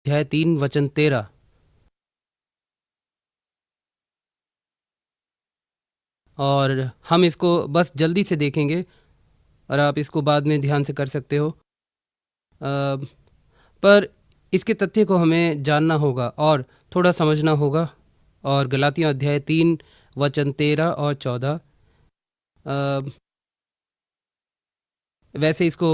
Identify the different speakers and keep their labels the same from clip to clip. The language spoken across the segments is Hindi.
Speaker 1: अध्याय 3 वचन 13। और हम इसको बस जल्दी से देखेंगे और आप इसको बाद में ध्यान से कर सकते हो। पर इसके तथ्य को हमें जानना होगा और थोड़ा समझना होगा। और गलातियों अध्याय 3 वचन 13 और 14, वैसे इसको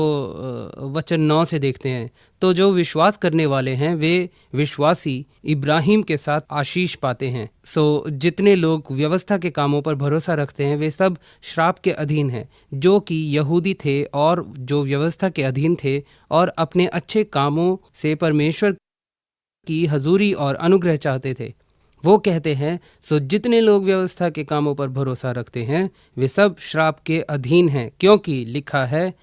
Speaker 1: वचन 9 से देखते हैं। तो जो विश्वास करने वाले हैं वे विश्वासी इब्राहिम के साथ आशीष पाते हैं। जितने लोग व्यवस्था के कामों पर भरोसा रखते हैं वे सब श्राप के अधीन हैं, जो कि यहूदी थे और जो व्यवस्था के अधीन थे और अपने अच्छे कामों से परमेश्वर की हजूरी और अनुग्रह चाहते थे। वो कहते हैं, जितने लोग व्यवस्था के कामों पर भरोसा रखते हैं वे सब श्राप के अधीन हैं, क्योंकि लिखा है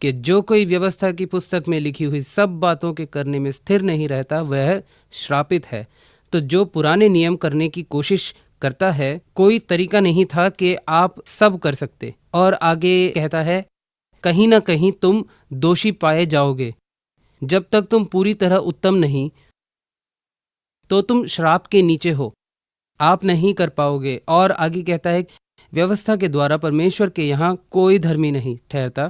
Speaker 1: कि जो कोई व्यवस्था की पुस्तक में लिखी हुई सब बातों के करने में स्थिर नहीं रहता वह श्रापित है। तो जो पुराने नियम करने की कोशिश करता है, कोई तरीका नहीं था कि आप सब कर सकते। और आगे कहता है, कहीं ना कहीं तुम दोषी पाए जाओगे। जब तक तुम पूरी तरह उत्तम नहीं तो तुम श्राप के नीचे हो, आप नहीं कर पाओगे। और आगे कहता है, व्यवस्था के द्वारा परमेश्वर के यहाँ कोई धर्मी नहीं ठहरता,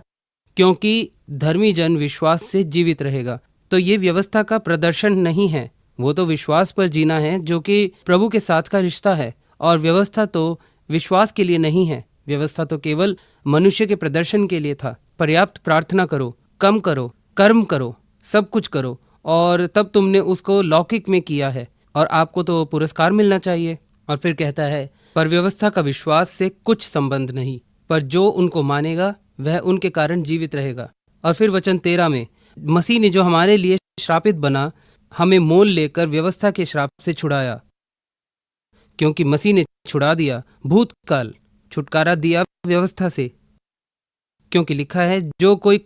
Speaker 1: क्योंकि धर्मी जन विश्वास से जीवित रहेगा। तो ये व्यवस्था का प्रदर्शन नहीं है, वो तो विश्वास पर जीना है, जो कि प्रभु के साथ का रिश्ता है। और व्यवस्था तो विश्वास के लिए नहीं है, व्यवस्था तो केवल मनुष्य के प्रदर्शन के लिए था। पर्याप्त प्रार्थना करो, कम करो, कर्म करो, सब कुछ करो, और तब तुमने उसको लौकिक में किया है और आपको तो पुरस्कार मिलना चाहिए। और फिर कहता है, पर व्यवस्था का विश्वास से कुछ संबंध नहीं, पर जो उनको मानेगा वह उनके कारण जीवित रहेगा। और फिर वचन 13 में, मसीह ने जो हमारे लिए श्रापित बना, हमें मोल लेकर व्यवस्था के श्राप से छुड़ाया। क्योंकि मसीह ने छुड़ा दिया, भूतकाल छुटकारा दिया व्यवस्था से। क्योंकि लिखा है, जो कोई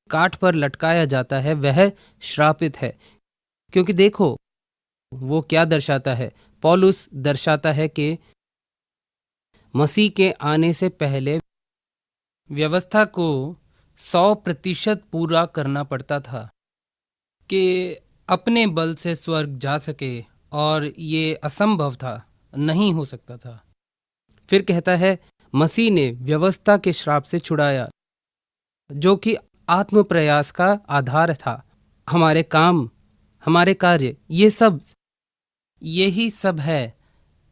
Speaker 1: काठ पर लटकाया जाता है वह श्रापित है। क्योंकि देखो वो क्या दर्शाता है, पौलुस दर्शाता है कि मसीह के आने से पहले व्यवस्था को 100% पूरा करना पड़ता था कि अपने बल से स्वर्ग जा सके, और ये असंभव था, नहीं हो सकता था। फिर कहता है, मसीह ने व्यवस्था के श्राप से छुड़ाया, जो कि आत्म प्रयास का आधार था। हमारे काम, हमारे कार्य, ये सब, यही सब है,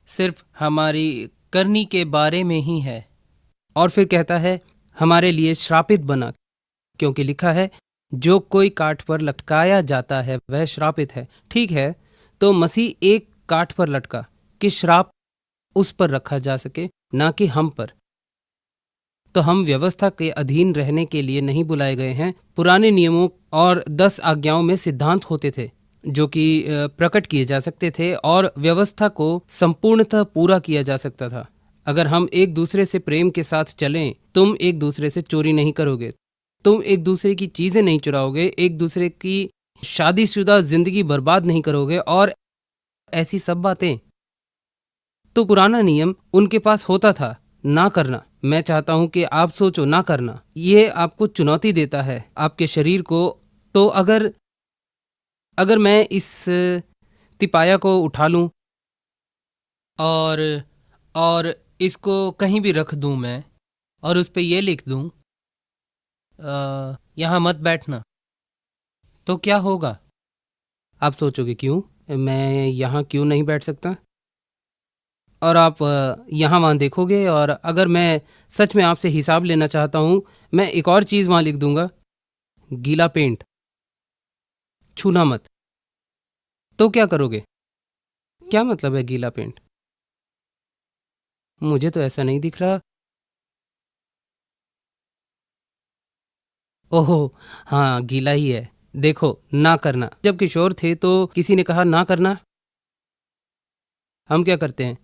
Speaker 1: सिर्फ हमारी करनी के बारे में ही है। और फिर कहता है, हमारे लिए श्रापित बना, क्योंकि लिखा है, जो कोई काठ पर लटकाया जाता है वह श्रापित है। ठीक है, तो मसीह एक काठ पर लटका कि श्राप उस पर रखा जा सके, ना कि हम पर। तो हम व्यवस्था के अधीन रहने के लिए नहीं बुलाए गए हैं। पुराने नियमों और 10 आज्ञाओं में सिद्धांत होते थे जो कि प्रकट किए जा सकते थे और व्यवस्था को संपूर्णतः पूरा किया जा सकता था। अगर हम एक दूसरे से प्रेम के साथ चलें, तुम एक दूसरे से चोरी नहीं करोगे, तुम एक दूसरे की चीजें नहीं चुराओगे, एक दूसरे की शादीशुदा जिंदगी बर्बाद नहीं करोगे, और ऐसी सब बातें। तो पुराना नियम उनके पास होता था, ना करना। मैं चाहता हूं कि आप सोचो, ना करना, ये आपको चुनौती देता है, आपके शरीर को। तो अगर मैं इस तिपाया को उठा लूं और इसको कहीं भी रख दूं मैं, और उस पे ये लिख दूं, यहाँ मत बैठना, तो क्या होगा? आप सोचोगे, क्यों, मैं यहाँ क्यों नहीं बैठ सकता? और आप यहाँ वहाँ देखोगे, और अगर मैं सच में आपसे हिसाब लेना चाहता हूँ, मैं एक और चीज़ वहाँ लिख दूंगा, गीला पेंट, छूना मत। तो क्या करोगे? क्या मतलब है गीला पेंट? मुझे तो ऐसा नहीं दिख रहा। ओहो, हाँ, गीला ही है। देखो, ना करना। जब किशोर थे तो किसी ने कहा ना करना, हम क्या करते हैं?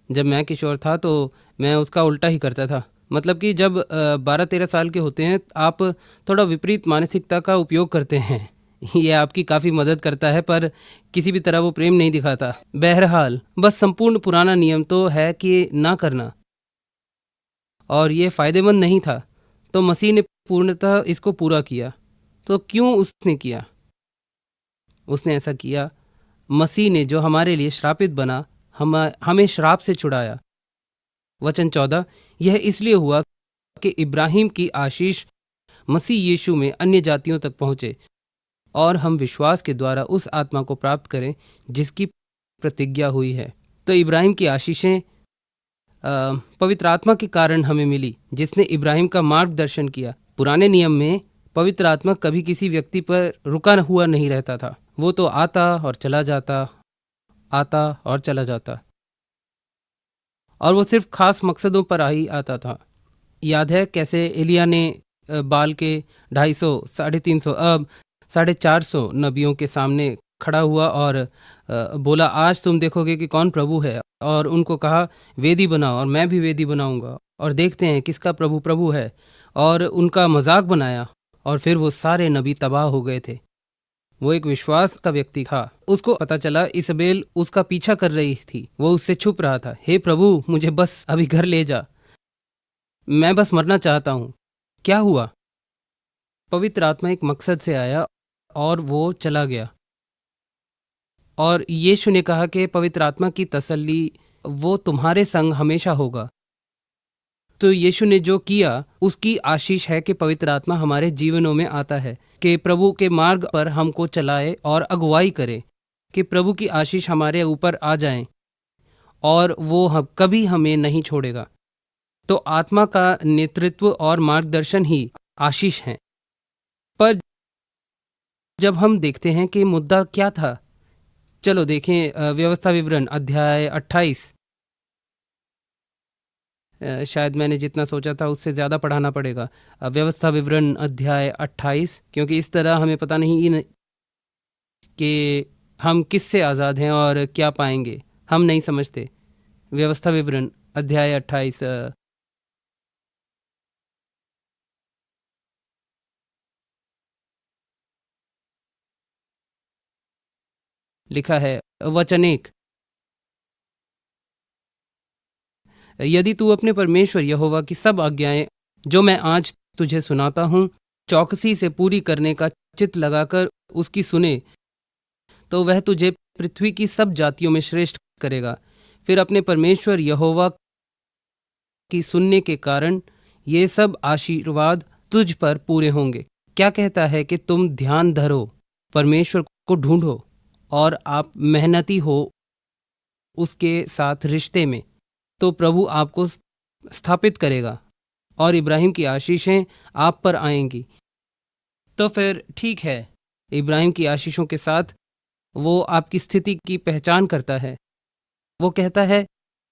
Speaker 1: जब मैं किशोर था तो मैं उसका उल्टा ही करता था। मतलब कि जब 12-13 साल के होते हैं, आप थोड़ा विपरीत मानसिकता का उपयोग करते हैं। ये आपकी काफ़ी मदद करता है, पर किसी भी तरह वो प्रेम नहीं दिखाता। बहरहाल, बस संपूर्ण पुराना नियम तो है कि ना करना, और ये फ़ायदेमंद नहीं था। तो मसीह ने पूर्णतः इसको पूरा किया। तो क्यों उसने किया? उसने ऐसा किया। मसीह ने जो हमारे लिए श्रापित बना हमें श्राप से छुड़ाया। वचन 14, यह इसलिए हुआ कि इब्राहिम की आशीष मसीह यीशु में अन्य जातियों तक पहुंचे और हम विश्वास के द्वारा उस आत्मा को प्राप्त करें जिसकी प्रतिज्ञा हुई है। तो इब्राहिम की आशीषें पवित्र आत्मा के कारण हमें मिली, जिसने इब्राहिम का मार्गदर्शन किया। पुराने नियम में पवित्र आत्मा कभी किसी व्यक्ति पर रुका हुआ नहीं रहता था। वो तो आता और चला जाता, आता और चला जाता, और वो सिर्फ खास मकसदों पर ही आता था। याद है कैसे एलिया ने बाल के 250, 350, अब 450 नबियों के सामने खड़ा हुआ और बोला, आज तुम देखोगे कि कौन प्रभु है। और उनको कहा, वेदी बनाओ और मैं भी वेदी बनाऊंगा और देखते हैं किसका प्रभु प्रभु है। और उनका मजाक बनाया और फिर वो सारे नबी तबाह हो गए थे। वो एक विश्वास का व्यक्ति था। उसको पता चला इजबेल उसका पीछा कर रही थी। वो उससे छुप रहा था। हे प्रभु, मुझे बस अभी घर ले जा, मैं बस मरना चाहता हूं। क्या हुआ? पवित्र आत्मा एक मकसद से आया और वो चला गया। और यीशु ने कहा कि पवित्र आत्मा की तसल्ली, वो तुम्हारे संग हमेशा होगा। तो यीशु ने जो किया उसकी आशीष है कि पवित्र आत्मा हमारे जीवनों में आता है, कि प्रभु के मार्ग पर हमको चलाए और अगुवाई करे, कि प्रभु की आशीष हमारे ऊपर आ जाए और वो कभी हमें नहीं छोड़ेगा। तो आत्मा का नेतृत्व और मार्गदर्शन ही आशीष है। पर जब हम देखते हैं कि मुद्दा क्या था, चलो देखें व्यवस्था विवरण अध्याय 28। शायद मैंने जितना सोचा था उससे ज़्यादा पढ़ाना पड़ेगा। व्यवस्था विवरण अध्याय 28, क्योंकि इस तरह हमें पता नहीं कि हम किससे आज़ाद हैं और क्या पाएंगे, हम नहीं समझते। व्यवस्था विवरण अध्याय 28 लिखा है, वचन 1, यदि तू अपने परमेश्वर यहोवा की सब आज्ञाएं जो मैं आज तुझे सुनाता हूँ चौकसी से पूरी करने का चित्त लगाकर उसकी सुने, तो वह तुझे पृथ्वी की सब जातियों में श्रेष्ठ करेगा। फिर अपने परमेश्वर यहोवा की सुनने के कारण ये सब आशीर्वाद तुझ पर पूरे होंगे। क्या कहता है कि तुम ध्यान धरो, परमेश्वर को ढूंढो और आप मेहनती हो उसके साथ रिश्ते में, तो प्रभु आपको स्थापित करेगा और इब्राहिम की आशीषें आप पर आएंगी। तो फिर ठीक है, इब्राहिम की आशीषों के साथ वो आपकी स्थिति की पहचान करता है। वो कहता है,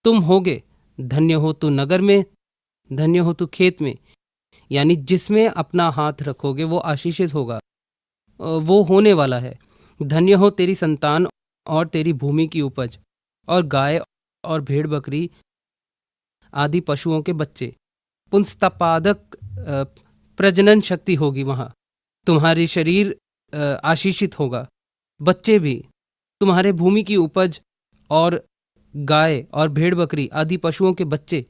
Speaker 1: तुम होगे, धन्य हो तू नगर में, धन्य हो तू खेत में, यानी जिसमें अपना हाथ रखोगे वो आशीषित होगा, वो होने वाला है। धन्य हो तेरी संतान और तेरी भूमि की उपज, और गाय और भेड़ बकरी आदि पशुओं के बच्चे। पुंस्तपादक प्रजनन शक्ति होगी वहाँ। तुम्हारी शरीर आशीषित होगा, बच्चे भी, तुम्हारे भूमि की उपज और गाय और भेड़ बकरी आदि पशुओं के बच्चे,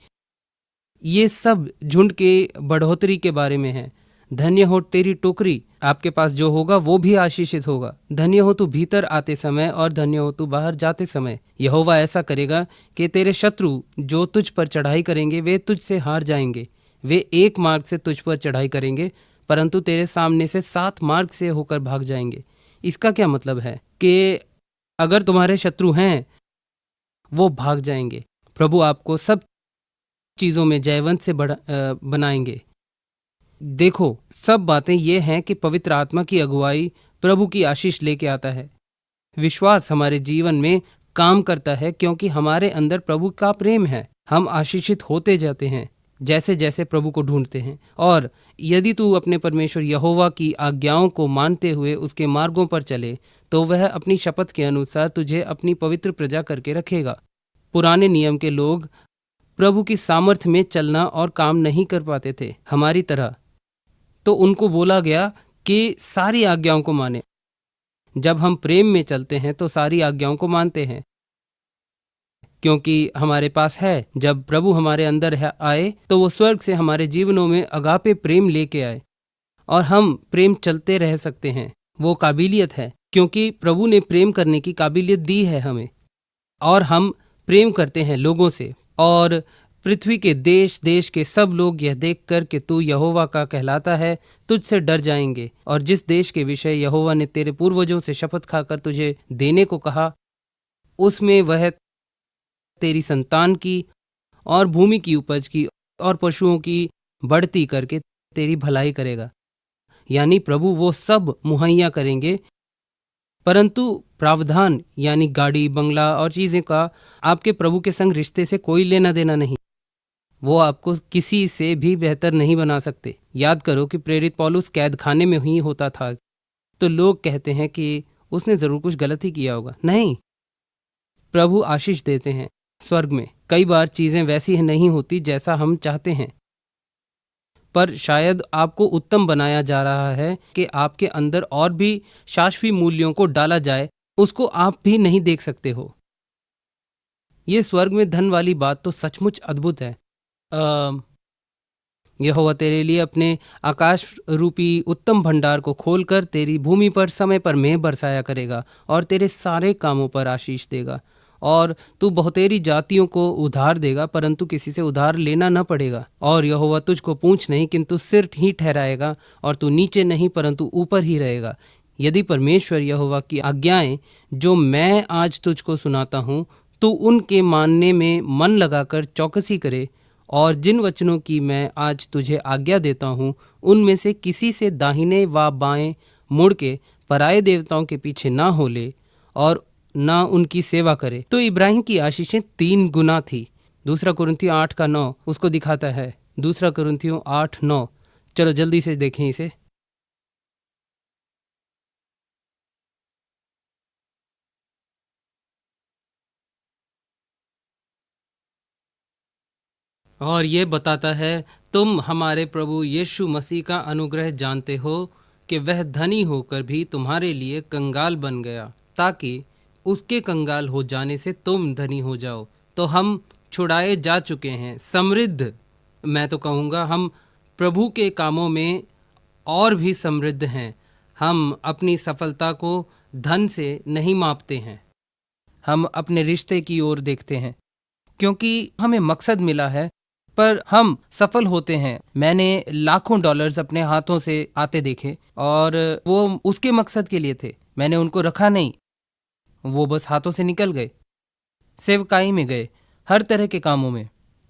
Speaker 1: ये सब झुंड के बढ़ोतरी के बारे में है। धन्य हो तेरी टोकरी, आपके पास जो होगा वो भी आशीषित होगा। धन्य हो तू भीतर आते समय और धन्य हो तू बाहर जाते समय। यहोवा ऐसा करेगा कि तेरे शत्रु जो तुझ पर चढ़ाई करेंगे वे तुझ से हार जाएंगे। वे एक मार्ग से तुझ पर चढ़ाई करेंगे, परंतु तेरे सामने से 7 मार्ग से होकर भाग जाएंगे। इसका क्या मतलब है कि अगर तुम्हारे शत्रु हैं वो भाग जाएंगे। प्रभु आपको सब चीज़ों में जयवंत से बनाएंगे। देखो, सब बातें ये हैं कि पवित्र आत्मा की अगुवाई प्रभु की आशीष लेके आता है। विश्वास हमारे जीवन में काम करता है क्योंकि हमारे अंदर प्रभु का प्रेम है। हम आशीषित होते जाते हैं जैसे जैसे प्रभु को ढूंढते हैं। और यदि तू अपने परमेश्वर यहोवा की आज्ञाओं को मानते हुए उसके मार्गों पर चले, तो वह अपनी शपथ के अनुसार तुझे अपनी पवित्र प्रजा करके रखेगा। पुराने नियम के लोग प्रभु की सामर्थ्य में चलना और काम नहीं कर पाते थे हमारी तरह, तो उनको बोला गया कि सारी आज्ञाओं को माने। जब हम प्रेम में चलते हैं तो सारी आज्ञाओं को मानते हैं, क्योंकि हमारे पास है। जब प्रभु हमारे अंदर आए तो वो स्वर्ग से हमारे जीवनों में अगापे प्रेम लेके आए और हम प्रेम चलते रह सकते हैं। वो काबिलियत है क्योंकि प्रभु ने प्रेम करने की काबिलियत दी है हमें, और हम प्रेम करते हैं लोगों से। और पृथ्वी के देश देश के सब लोग यह देखकर कि तू यहोवा का कहलाता है, तुझसे डर जाएंगे। और जिस देश के विषय यहोवा ने तेरे पूर्वजों से शपथ खाकर तुझे देने को कहा, उसमें वह तेरी संतान की और भूमि की उपज की और पशुओं की बढ़ती करके तेरी भलाई करेगा। यानी प्रभु वो सब मुहैया करेंगे, परंतु प्रावधान यानी गाड़ी बंगला और चीजें का आपके प्रभु के संग रिश्ते से कोई लेना देना नहीं। वो आपको किसी से भी बेहतर नहीं बना सकते। याद करो कि प्रेरित पौलुस कैद खाने में ही होता था, तो लोग कहते हैं कि उसने जरूर कुछ गलत ही किया होगा। नहीं, प्रभु आशीष देते हैं स्वर्ग में। कई बार चीजें वैसी नहीं होती जैसा हम चाहते हैं, पर शायद आपको उत्तम बनाया जा रहा है कि आपके अंदर और भी शाश्वती मूल्यों को डाला जाए, उसको आप भी नहीं देख सकते हो। ये स्वर्ग में धन वाली बात तो सचमुच अद्भुत है। यहोवा तेरे लिए अपने आकाश रूपी उत्तम भंडार को खोलकर तेरी भूमि पर समय पर मेंह बरसाया करेगा और तेरे सारे कामों पर आशीष देगा। और तू बहुतेरी जातियों को उधार देगा, परंतु किसी से उधार लेना न पड़ेगा। और यहोवा तुझको पूंछ नहीं किंतु सिर ही ठहराएगा, और तू नीचे नहीं परंतु ऊपर ही रहेगा। यदि परमेश्वर यहोवा की आज्ञाएं जो मैं आज तुझको सुनाता हूँ, तू उनके मानने में मन लगाकर चौकसी करे, और जिन वचनों की मैं आज तुझे आज्ञा देता हूँ, उनमें से किसी से दाहिने व बाएं मुड़ के पराये देवताओं के पीछे ना हो ले और ना उनकी सेवा करे, तो इब्राहिम की आशीषें 3 गुना थी। दूसरा कुरिन्थियों 8:9 उसको दिखाता है। दूसरा कुरिन्थियों 8:9। चलो जल्दी से देखें इसे। और ये बताता है, तुम हमारे प्रभु यीशु मसीह का अनुग्रह जानते हो कि वह धनी होकर भी तुम्हारे लिए कंगाल बन गया, ताकि उसके कंगाल हो जाने से तुम धनी हो जाओ। तो हम छुड़ाए जा चुके हैं, समृद्ध, मैं तो कहूँगा हम प्रभु के कामों में और भी समृद्ध हैं। हम अपनी सफलता को धन से नहीं मापते हैं, हम अपने रिश्ते की ओर देखते हैं, क्योंकि हमें मकसद मिला है। पर हम सफल होते हैं। मैंने लाखों डॉलर्स अपने हाथों से आते देखे, और वो उसके मकसद के लिए थे। मैंने उनको रखा नहीं, वो बस हाथों से निकल गए, सेवकाई में गए, हर तरह के कामों में।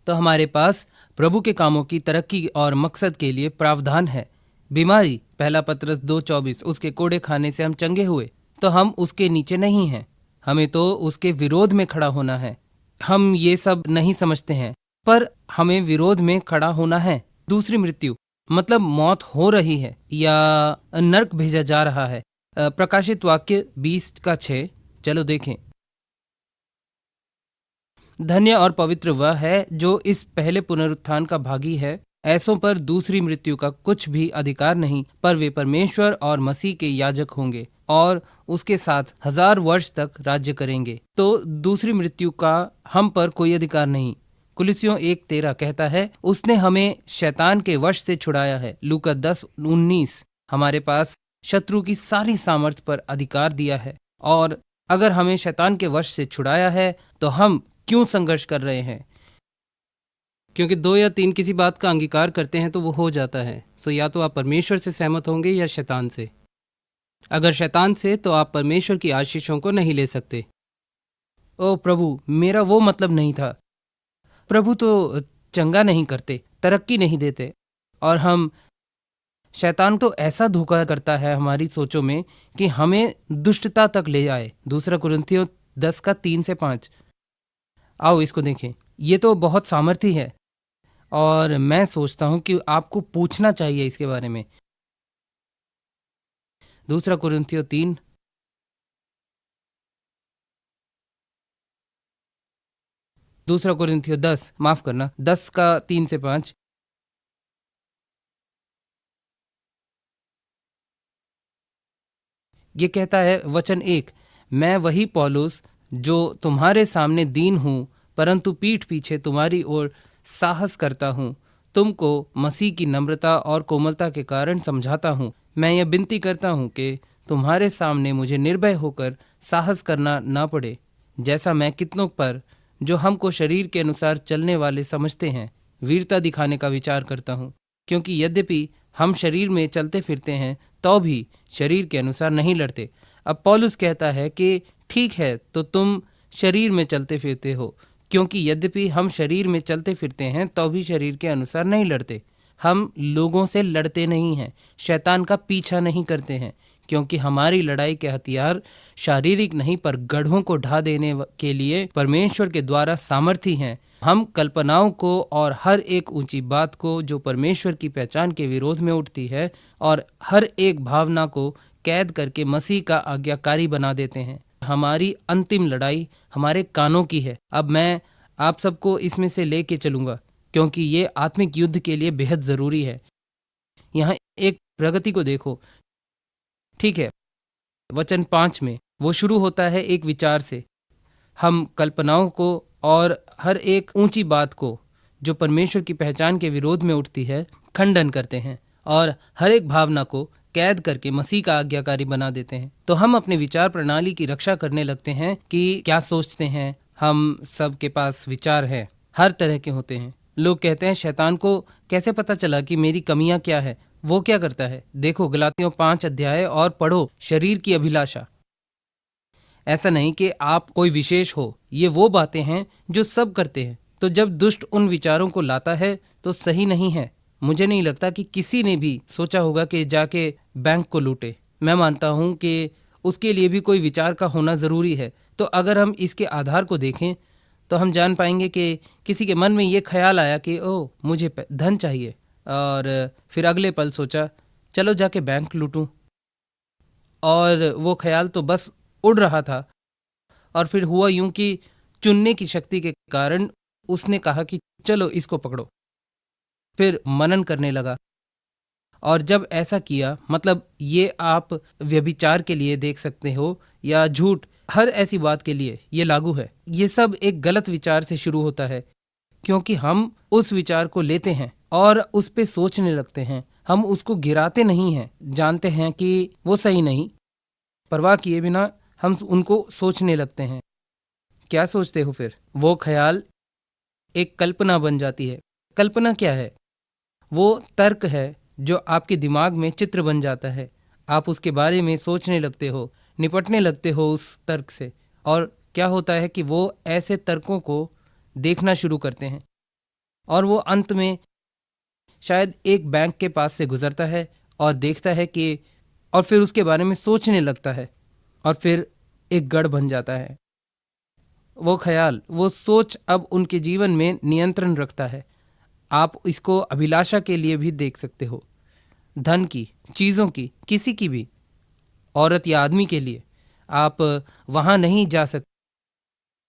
Speaker 1: तो हमारे पास प्रभु के कामों की तरक्की और मकसद के लिए प्रावधान है। बीमारी, पहला पत्रस 2:24, उसके कोड़े खाने से हम चंगे हुए, तो हम उसके नीचे नहीं हैं, हमें तो उसके विरोध में खड़ा होना है। हम ये सब नहीं समझते हैं, पर हमें विरोध में खड़ा होना है। दूसरी मृत्यु मतलब मौत हो रही है या नरक भेजा जा रहा है। प्रकाशित वाक्य 20:6। चलो देखें। धन्य और पवित्र वह है जो इस पहले पुनरुत्थान का भागी है। ऐसों पर दूसरी मृत्यु का कुछ भी अधिकार नहीं, पर वे परमेश्वर और मसीह के याजक होंगे और उसके साथ 1000 वर्ष तक राज्य करेंगे। तो दूसरी मृत्यु का हम पर कोई अधिकार नहीं। कुलिसियों 1:13 कहता है, उसने हमें शैतान के वश से छुड़ाया है। लूका 10:19 हमारे पास शत्रु की सारी सामर्थ्य पर अधिकार दिया है। और अगर हमें शैतान के वश से छुड़ाया है, तो हम क्यों संघर्ष कर रहे हैं? क्योंकि 2 या 3 किसी बात का अंगीकार करते हैं तो वो हो जाता है। सो या तो आप परमेश्वर से सहमत होंगे या शैतान से। अगर शैतान से, तो आप परमेश्वर की आशीषों को नहीं ले सकते। ओ प्रभु, मेरा वो मतलब नहीं था। प्रभु तो चंगा नहीं करते, तरक्की नहीं देते, और हम शैतान तो ऐसा धोखा करता है हमारी सोचों में कि हमें दुष्टता तक ले आए। दूसरा कुरिन्थियों 10:3-5। आओ इसको देखें। ये तो बहुत सामर्थी है, और मैं सोचता हूं कि आपको पूछना चाहिए इसके बारे में। दूसरा कुरिन्थियों 3। दूसरा कुरिन्थियों 10, माफ करना, 10:3-5। ये कहता है वचन 1, मैं वही पौलुस जो तुम्हारे सामने दीन हूँ, परंतु पीठ पीछे तुम्हारी ओर साहस करता हूँ, तुमको मसीह की नम्रता और कोमलता के कारण समझाता हूँ। मैं यह विनती करता हूँ कि तुम्हारे सामने मुझे निर्भय होकर साहस करना ना पड़े, जैसा मैं कितनों पर, जो हमको शरीर के अनुसार चलने वाले समझते हैं, वीरता दिखाने का विचार करता हूँ। क्योंकि यद्यपि हम शरीर में चलते फिरते हैं तो भी शरीर के अनुसार नहीं लड़ते। अब पौलुस कहता है कि ठीक है, तो तुम शरीर में चलते फिरते हो, क्योंकि यद्यपि हम शरीर में चलते फिरते हैं तो भी शरीर के अनुसार नहीं लड़ते। हम लोगों से लड़ते नहीं हैं, शैतान का पीछा नहीं करते हैं, क्योंकि हमारी लड़ाई के हथियार शारीरिक नहीं पर गढ़ों को ढा देने के लिए परमेश्वर के द्वारा सामर्थी हैं। हम कल्पनाओं को और हर एक ऊंची बात को जो परमेश्वर की पहचान के विरोध में उठती है और हर एक भावना को कैद करके मसीह का आज्ञाकारी बना देते हैं। हमारी अंतिम लड़ाई हमारे कानों की है। अब मैं आप सबको इसमें से लेके चलूंगा, क्योंकि ये आत्मिक युद्ध के लिए बेहद जरूरी है। यहाँ एक प्रगति को देखो, ठीक है। वचन 5 में वो शुरू होता है एक विचार से। हम कल्पनाओं को और हर एक ऊंची बात को जो परमेश्वर की पहचान के विरोध में उठती है खंडन करते हैं और हर एक भावना को कैद करके मसीह का आज्ञाकारी बना देते हैं। तो हम अपने विचार प्रणाली की रक्षा करने लगते हैं कि क्या सोचते हैं। हम सब के पास विचार हैं, हर तरह के होते हैं। लोग कहते हैं शैतान को कैसे पता चला कि मेरी कमियां क्या है। वो क्या करता है, देखो गलातियों 5 अध्याय और पढ़ो, शरीर की अभिलाषा। ऐसा नहीं कि आप कोई विशेष हो, ये वो बातें हैं जो सब करते हैं। तो जब दुष्ट उन विचारों को लाता है तो सही नहीं है। मुझे नहीं लगता कि किसी ने भी सोचा होगा कि जाके बैंक को लूटे। मैं मानता हूं कि उसके लिए भी कोई विचार का होना जरूरी है। तो अगर हम इसके आधार को देखें तो हम जान पाएंगे कि किसी के मन में ये ख्याल आया कि ओह मुझे धन चाहिए, और फिर अगले पल सोचा चलो जाके बैंक लूटूं, और वो ख्याल तो बस उड़ रहा था। और फिर हुआ यूं कि चुनने की शक्ति के कारण उसने कहा कि चलो इसको पकड़ो। फिर मनन करने लगा, और जब ऐसा किया, मतलब ये आप व्यभिचार के लिए देख सकते हो या झूठ, हर ऐसी बात के लिए ये लागू है। ये सब एक गलत विचार से शुरू होता है, क्योंकि हम उस विचार को लेते हैं और उस पे सोचने लगते हैं। हम उसको गिराते नहीं हैं, जानते हैं कि वो सही नहीं, परवाह किए बिना हम उनको सोचने लगते हैं। क्या सोचते हो फिर? वो ख्याल एक कल्पना बन जाती है। कल्पना क्या है? वो तर्क है जो आपके दिमाग में चित्र बन जाता है। आप उसके बारे में सोचने लगते हो, निपटने लगते हो उस तर्क से, और क्या होता है कि वो ऐसे तर्कों को देखना शुरू करते हैं, और वो अंत में शायद एक बैंक के पास से गुजरता है और देखता है कि, और फिर उसके बारे में सोचने लगता है, और फिर एक गढ़ बन जाता है। वो ख्याल, वो सोच अब उनके जीवन में नियंत्रण रखता है। आप इसको अभिलाषा के लिए भी देख सकते हो, धन की, चीज़ों की, किसी की भी, औरत या आदमी के लिए। आप वहाँ नहीं जा सकते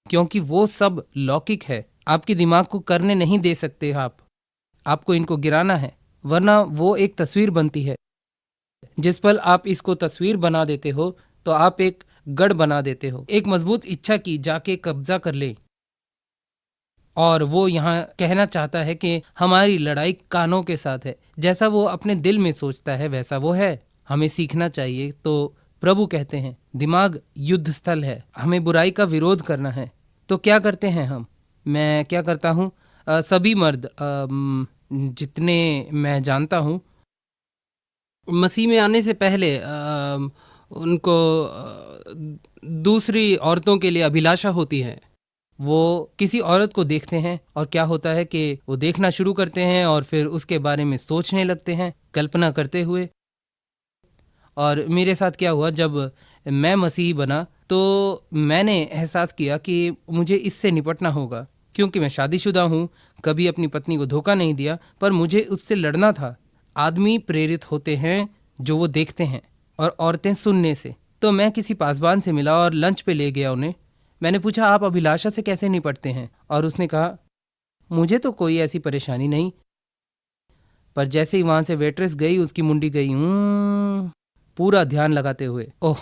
Speaker 1: क्योंकि वो सब लौकिक है। आपके दिमाग को करने नहीं दे सकते आप। आपको इनको गिराना है, वरना वो एक तस्वीर बनती है। जिस पल आप इसको तस्वीर बना देते हो तो आप एक गढ़ बना देते हो, एक मजबूत इच्छा की जाके कब्जा कर ले। और वो यहाँ कहना चाहता है कि हमारी लड़ाई कानों के साथ है। जैसा वो अपने दिल में सोचता है वैसा वो है। हमें सीखना चाहिए। तो प्रभु कहते हैं दिमाग युद्ध स्थल है, हमें बुराई का विरोध करना है। तो क्या करते हैं हम? मैं क्या करता हूँ, सभी मर्द जितने मैं जानता हूँ मसीह में आने से पहले उनको दूसरी औरतों के लिए अभिलाषा होती है। वो किसी औरत को देखते हैं और क्या होता है कि वो देखना शुरू करते हैं और फिर उसके बारे में सोचने लगते हैं, कल्पना करते हुए। और मेरे साथ क्या हुआ, जब मैं मसीही बना तो मैंने एहसास किया कि मुझे इससे निपटना होगा, क्योंकि मैं शादीशुदा हूँ, कभी अपनी पत्नी को धोखा नहीं दिया, पर मुझे उससे लड़ना था। आदमी प्रेरित होते हैं जो वो देखते हैं और औरतें सुनने से। तो मैं किसी पासबान से मिला और लंच पे ले गया उन्हें। मैंने पूछा आप अभिलाषा से कैसे निपटते हैं, और उसने कहा मुझे तो कोई ऐसी परेशानी नहीं। पर जैसे ही वहां से वेट्रेस गई, उसकी मुंडी गई पूरा ध्यान लगाते हुए। ओह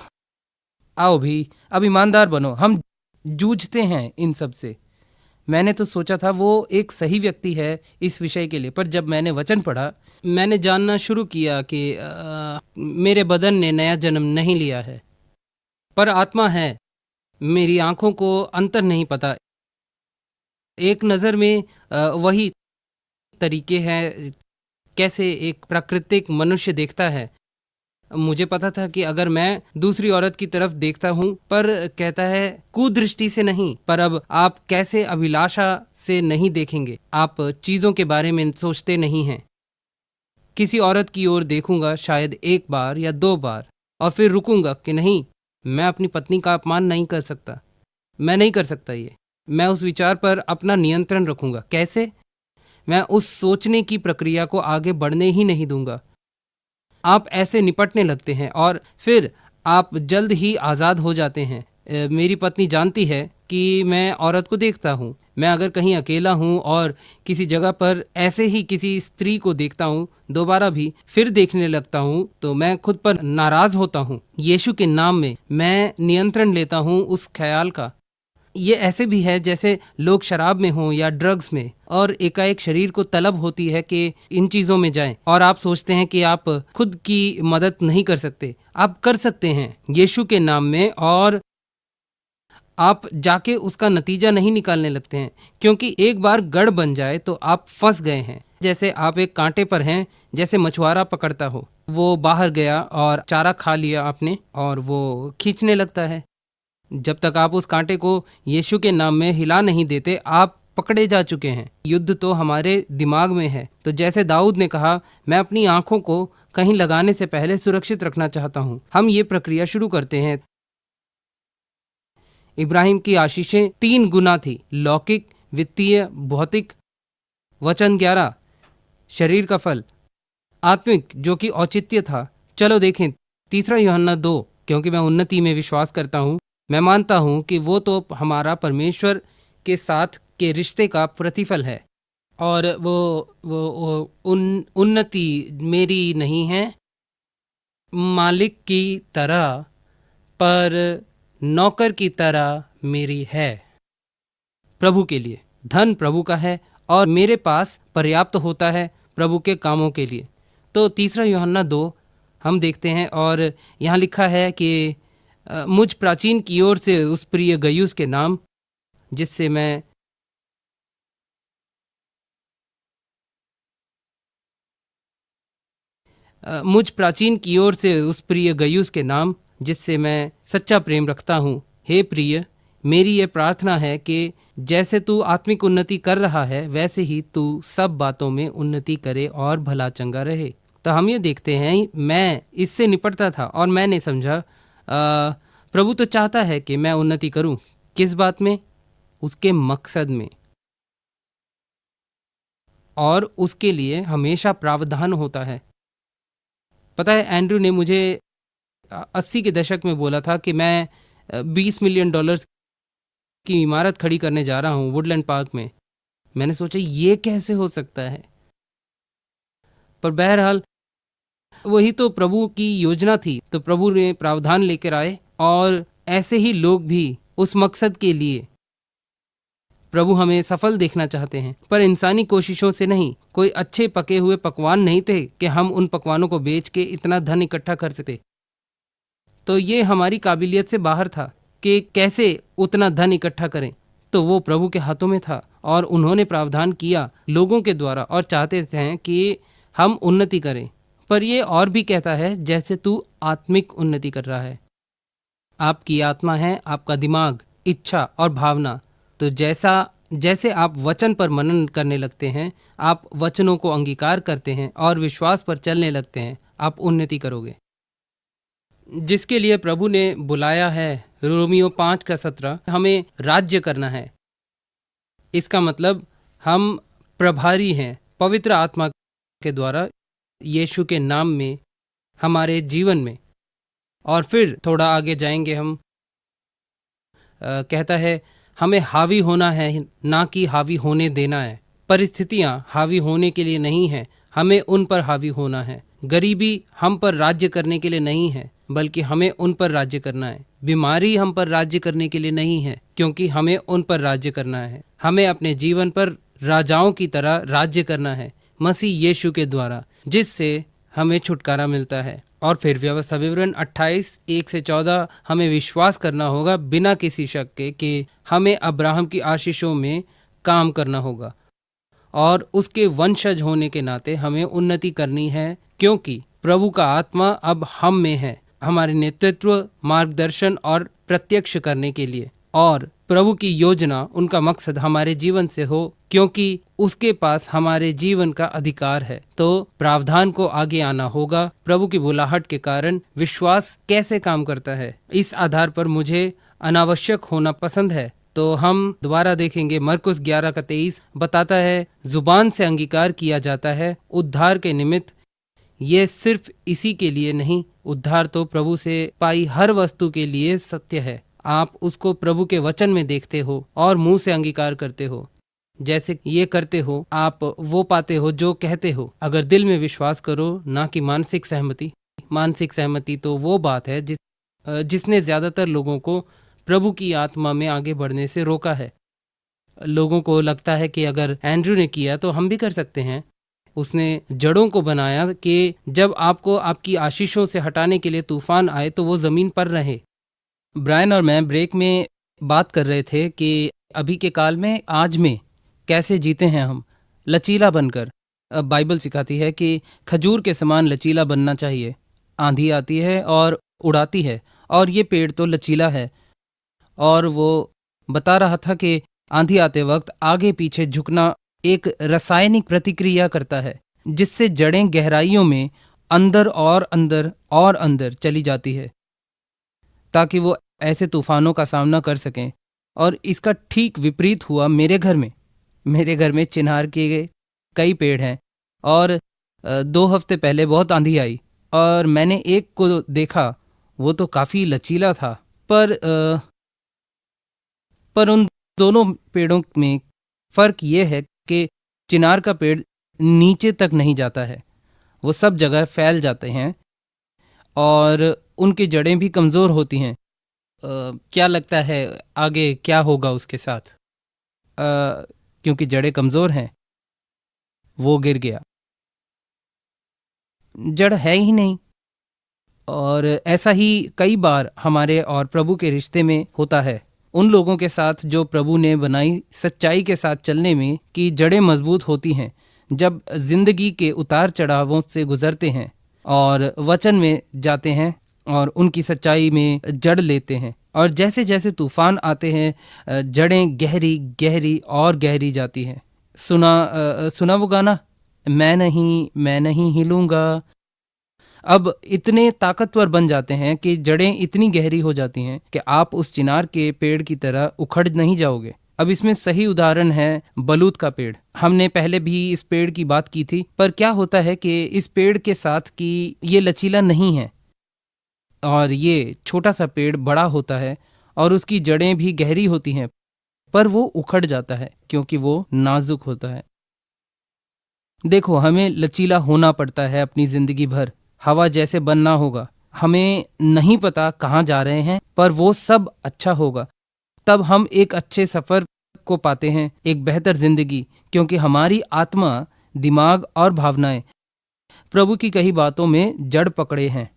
Speaker 1: आओ भी, अब ईमानदार बनो, हम जूझते हैं इन सब से। मैंने तो सोचा था वो एक सही व्यक्ति है इस विषय के लिए, पर जब मैंने वचन पढ़ा, मैंने जानना शुरू किया कि मेरे बदन ने नया जन्म नहीं लिया है, पर आत्मा है। मेरी आंखों को अंतर नहीं पता। एक नज़र में वही तरीके हैं कैसे एक प्राकृतिक मनुष्य देखता है। मुझे पता था कि अगर मैं दूसरी औरत की तरफ देखता हूँ, पर कहता है कुदृष्टि से नहीं, पर अब आप कैसे अभिलाषा से नहीं देखेंगे, आप चीज़ों के बारे में सोचते नहीं हैं। किसी औरत की ओर देखूंगा शायद एक बार या 2 बार, और फिर रुकूंगा कि नहीं, मैं अपनी पत्नी का अपमान नहीं कर सकता, मैं नहीं कर सकता ये। मैं उस विचार पर अपना नियंत्रण रखूंगा। कैसे? मैं उस सोचने की प्रक्रिया को आगे बढ़ने ही नहीं दूंगा। आप ऐसे निपटने लगते हैं और फिर आप जल्द ही आज़ाद हो जाते हैं। मेरी पत्नी जानती है कि मैं औरत को देखता हूँ। मैं अगर कहीं अकेला हूँ और किसी जगह पर ऐसे ही किसी स्त्री को देखता हूँ, दोबारा भी फिर देखने लगता हूँ, तो मैं खुद पर नाराज होता हूँ। यीशु के नाम में मैं नियंत्रण लेता हूँ उस ख्याल का। ये ऐसे भी है जैसे लोग शराब में हों या ड्रग्स में, और एकाएक शरीर को तलब होती है कि इन चीज़ों में जाएं, और आप सोचते हैं कि आप खुद की मदद नहीं कर सकते। आप कर सकते हैं यीशु के नाम में, और आप जाके उसका नतीजा नहीं निकालने लगते हैं, क्योंकि एक बार गढ़ बन जाए तो आप फंस गए हैं। जैसे आप एक कांटे पर हैं, जैसे मछुआरा पकड़ता हो। वो बाहर गया और चारा खा लिया आपने, और वो खींचने लगता है। जब तक आप उस कांटे को यीशु के नाम में हिला नहीं देते, आप पकड़े जा चुके हैं। युद्ध तो हमारे दिमाग में है। तो जैसे दाऊद ने कहा, मैं अपनी आंखों को कहीं लगाने से पहले सुरक्षित रखना चाहता हूं। हम ये प्रक्रिया शुरू करते हैं। इब्राहिम की आशीषें 3 गुना थी, लौकिक, वित्तीय, भौतिक। वचन 11, शरीर का फल, आत्मिक जो कि औचित्य था। चलो देखें 3 यूहन्ना 2, क्योंकि मैं उन्नति में विश्वास करता हूँ। मैं मानता हूं कि वो तो हमारा परमेश्वर के साथ के रिश्ते का प्रतिफल है, और वो उन्नति मेरी नहीं है मालिक की तरह, पर नौकर की तरह मेरी है। प्रभु के लिए धन प्रभु का है, और मेरे पास पर्याप्त होता है प्रभु के कामों के लिए। तो 3 यूहन्ना 2 हम देखते हैं, और यहाँ लिखा है कि मुझ प्राचीन की ओर से उस प्रिय गयुस के नाम, जिससे मैं मुझ प्राचीन की ओर से उस प्रिय गयुस के नाम, जिससे मैं सच्चा प्रेम रखता हूँ। हे प्रिय, मेरी ये प्रार्थना है कि जैसे तू आत्मिक उन्नति कर रहा है, वैसे ही तू सब बातों में उन्नति करे और भला चंगा रहे। तो हम ये देखते हैं, मैं इससे निपटता था और मैंने समझा प्रभु तो चाहता है कि मैं उन्नति करूं। किस बात में? उसके मकसद में, और उसके लिए हमेशा प्रावधान होता है। पता है, एंड्रू ने मुझे 80 के दशक में बोला था कि मैं $20 मिलियन की इमारत खड़ी करने जा रहा हूं वुडलैंड पार्क में। मैंने सोचा ये कैसे हो सकता है, पर बहरहाल वही तो प्रभु की योजना थी। तो प्रभु ने प्रावधान लेकर आए, और ऐसे ही लोग भी उस मकसद के लिए प्रभु हमें सफल देखना चाहते हैं, पर इंसानी कोशिशों से नहीं। कोई अच्छे पके हुए पकवान नहीं थे कि हम उन पकवानों को बेच के इतना धन इकट्ठा कर सकते। तो ये हमारी काबिलियत से बाहर था कि कैसे उतना धन इकट्ठा करें। तो वो प्रभु के हाथों में था, और उन्होंने प्रावधान किया लोगों के द्वारा, और चाहते थे कि हम उन्नति करें। पर ये और भी कहता है, जैसे तू आत्मिक उन्नति कर रहा है। आपकी आत्मा है आपका दिमाग, इच्छा और भावना। तो जैसे आप वचन पर मनन करने लगते हैं, आप वचनों को अंगीकार करते हैं और विश्वास पर चलने लगते हैं, आप उन्नति करोगे। जिसके लिए प्रभु ने बुलाया है, रोमियो 5:17, हमें राज्य करना है। इसका मतलब हम प्रभारी हैं पवित्र आत्मा के द्वारा यीशु के नाम में हमारे जीवन में। और फिर थोड़ा आगे जाएंगे हम, कहता है हमें हावी होना है, ना कि हावी होने देना है। परिस्थितियां हावी होने के लिए नहीं है, हमें उन पर हावी होना है। गरीबी हम पर राज्य करने के लिए नहीं है, बल्कि हमें उन पर राज्य करना है। बीमारी हम पर राज्य करने के लिए नहीं है, क्योंकि हमें उन पर राज्य करना है। हमें अपने जीवन पर राजाओं की तरह राज्य करना है मसीह यीशु के द्वारा, जिससे हमें छुटकारा मिलता है। और फिर व्यवस्था विवरण 28:1-14 हमें विश्वास करना होगा बिना किसी शक के कि हमें अब्राहम की आशीषों में काम करना होगा और उसके वंशज होने के नाते हमें उन्नति करनी है, क्योंकि प्रभु का आत्मा अब हम में है हमारे नेतृत्व, मार्गदर्शन और प्रत्यक्ष करने के लिए। और प्रभु की योजना, उनका मकसद हमारे जीवन से हो, क्योंकि उसके पास हमारे जीवन का अधिकार है। तो प्रावधान को आगे आना होगा। प्रभु की बुलाहट के कारण विश्वास कैसे काम करता है, इस आधार पर मुझे अनावश्यक होना पसंद है। तो हम दोबारा देखेंगे। मरकुस 11:23 बताता है, जुबान से अंगीकार किया जाता है उद्धार के निमित्त। ये सिर्फ इसी के लिए नहीं, उद्धार तो प्रभु से पाई हर वस्तु के लिए सत्य है। आप उसको प्रभु के वचन में देखते हो और मुंह से अंगीकार करते हो। जैसे ये करते हो, आप वो पाते हो जो कहते हो। अगर दिल में विश्वास करो, ना कि मानसिक सहमति। मानसिक सहमति तो वो बात है जिसने ज्यादातर लोगों को प्रभु की आत्मा में आगे बढ़ने से रोका है। लोगों को लगता है कि अगर एंड्रू ने किया तो हम भी कर सकते हैं। उसने जड़ों को बनाया कि जब आपको आपकी आशीषों से हटाने के लिए तूफान आए तो वो जमीन पर रहे। ब्रायन और मैं ब्रेक में बात कर रहे थे कि अभी के काल में, आज में कैसे जीते हैं हम लचीला बनकर। बाइबल सिखाती है कि खजूर के समान लचीला बनना चाहिए। आंधी आती है और उड़ाती है, और ये पेड़ तो लचीला है। और वो बता रहा था कि आंधी आते वक्त आगे पीछे झुकना एक रासायनिक प्रतिक्रिया करता है, जिससे जड़ें गहराइयों में अंदर और अंदर और अंदर चली जाती है, ताकि वो ऐसे तूफानों का सामना कर सकें। और इसका ठीक विपरीत हुआ मेरे घर में। मेरे घर में चिनार के कई पेड़ हैं, और 2 हफ्ते पहले बहुत आंधी आई और मैंने एक को देखा। वो तो काफ़ी लचीला था, पर उन दोनों पेड़ों में फ़र्क ये है कि चिनार का पेड़ नीचे तक नहीं जाता है, वो सब जगह फैल जाते हैं और उनकी जड़ें भी कमज़ोर होती हैं। क्या लगता है आगे क्या होगा उसके साथ? क्योंकि जड़ें कमज़ोर हैं, वो गिर गया, जड़ है ही नहीं। और ऐसा ही कई बार हमारे और प्रभु के रिश्ते में होता है, उन लोगों के साथ जो प्रभु ने बनाई सच्चाई के साथ चलने में, कि जड़ें मजबूत होती हैं जब जिंदगी के उतार चढ़ावों से गुजरते हैं और वचन में जाते हैं और उनकी सच्चाई में जड़ लेते हैं। और जैसे जैसे तूफान आते हैं, जड़ें गहरी गहरी और गहरी जाती हैं। सुना वो गाना, मैं नहीं हिलूंगा। अब इतने ताकतवर बन जाते हैं कि जड़ें इतनी गहरी हो जाती हैं कि आप उस चिनार के पेड़ की तरह उखड़ नहीं जाओगे। अब इसमें सही उदाहरण है बलूत का पेड़। हमने पहले भी इस पेड़ की बात की थी, पर क्या होता है कि इस पेड़ के साथ कि ये लचीला नहीं है, और ये छोटा सा पेड़ बड़ा होता है और उसकी जड़ें भी गहरी होती हैं, पर वो उखड़ जाता है क्योंकि वो नाजुक होता है। देखो, हमें लचीला होना पड़ता है अपनी जिंदगी भर। हवा जैसे बनना होगा। हमें नहीं पता कहाँ जा रहे हैं, पर वो सब अच्छा होगा। तब हम एक अच्छे सफर को पाते हैं, एक बेहतर जिंदगी, क्योंकि हमारी आत्मा, दिमाग और भावनाएं प्रभु की कही बातों में जड़ पकड़े हैं।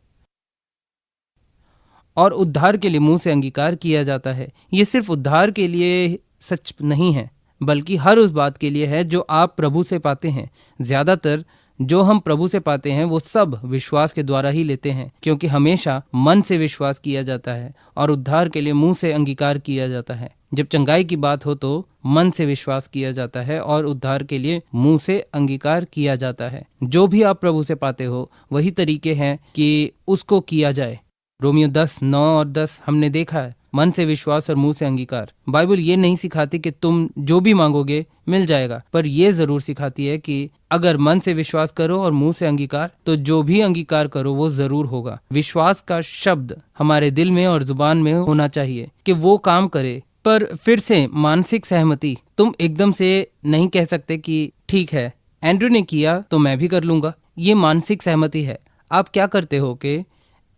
Speaker 1: और उद्धार के लिए मुंह से अंगीकार किया जाता है। ये सिर्फ उद्धार के लिए सच नहीं है, बल्कि हर उस बात के लिए है जो आप प्रभु से पाते हैं। ज्यादातर जो हम प्रभु से पाते हैं वो सब विश्वास के द्वारा ही लेते हैं, क्योंकि हमेशा मन से विश्वास किया जाता है और उद्धार के लिए मुंह से अंगीकार किया जाता है। जब चंगाई की बात हो तो मन से विश्वास किया जाता है और उद्धार के लिए मुंह से अंगीकार किया जाता है। जो भी आप प्रभु से पाते हो वही तरीके हैं कि उसको किया जाए। रोमियो 10:9 और 10 हमने देखा है, मन से विश्वास और मुंह से अंगीकार। बाइबल ये नहीं सिखाती कि तुम जो भी मांगोगे मिल जाएगा, पर यह जरूर सिखाती है कि अगर मन से विश्वास करो और मुंह से अंगीकार, तो जो भी अंगीकार करो वो जरूर होगा। विश्वास का शब्द हमारे दिल में और जुबान में होना चाहिए कि वो काम करे। पर फिर से मानसिक सहमति, तुम एकदम से नहीं कह सकते कि ठीक है, एंड्रू ने किया तो मैं भी कर लूंगा। ये मानसिक सहमति है। आप क्या करते हो कि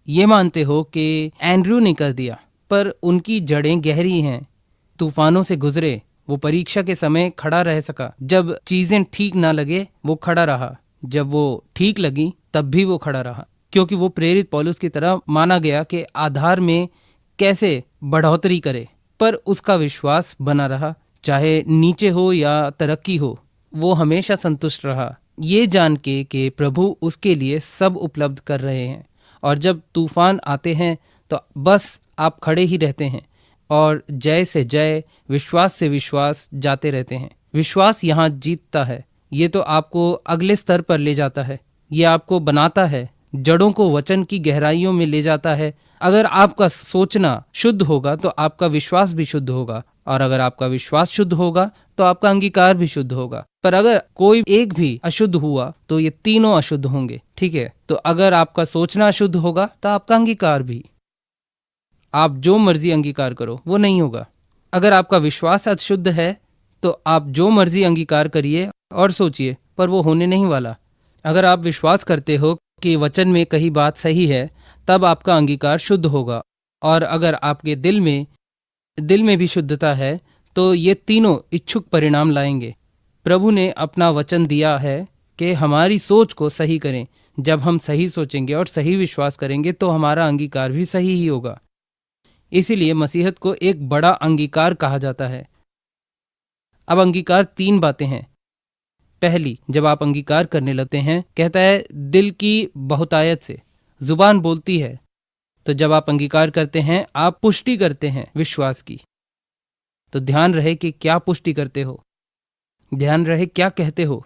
Speaker 1: ये मानते हो कि एंड्रू ने कर दिया, पर उनकी जड़ें गहरी हैं, तूफानों से गुजरे वो परीक्षा के समय खड़ा रह सका। जब चीजें ठीक ना लगे वो खड़ा रहा, जब वो ठीक लगी तब भी वो खड़ा रहा, क्योंकि वो प्रेरित पौलुस की तरह माना गया कि आधार में कैसे बढ़ोतरी करे, पर उसका विश्वास बना रहा। चाहे नीचे हो या तरक्की हो, वो हमेशा संतुष्ट रहा, ये जान के कि प्रभु उसके लिए सब उपलब्ध कर रहे हैं। और जब तूफान आते हैं तो बस आप खड़े ही रहते हैं और जय से जय, विश्वास से विश्वास जाते रहते हैं। विश्वास यहाँ जीतता है। ये तो आपको अगले स्तर पर ले जाता है, ये आपको बनाता है, जड़ों को वचन की गहराइयों में ले जाता है। अगर आपका सोचना शुद्ध होगा तो आपका विश्वास भी शुद्ध होगा, और अगर आपका विश्वास शुद्ध होगा तो आपका अंगीकार भी शुद्ध होगा। पर अगर कोई एक भी अशुद्ध हुआ तो ये तीनों अशुद्ध होंगे, ठीक है? तो अगर आपका सोचना अशुद्ध होगा तो आपका अंगीकार भी, आप जो मर्जी अंगीकार करो वो नहीं होगा। अगर आपका विश्वास अशुद्ध है तो आप जो मर्जी अंगीकार करिए और सोचिए, पर वो होने नहीं वाला। अगर आप विश्वास करते हो कि वचन में कहीं बात सही है, तब आपका अंगीकार शुद्ध होगा। और अगर आपके दिल में भी शुद्धता है तो ये तीनों इच्छुक परिणाम लाएंगे। प्रभु ने अपना वचन दिया है कि हमारी सोच को सही करें। जब हम सही सोचेंगे और सही विश्वास करेंगे तो हमारा अंगीकार भी सही ही होगा। इसीलिए मसीहत को एक बड़ा अंगीकार कहा जाता है। अब अंगीकार 3 बातें हैं। पहली, जब आप अंगीकार करने लगते हैं, कहता है दिल की बहुतायत से जुबान बोलती है। तो जब आप अंगीकार करते हैं आप पुष्टि करते हैं विश्वास की। तो ध्यान रहे कि क्या पुष्टि करते हो, ध्यान रहे क्या कहते हो।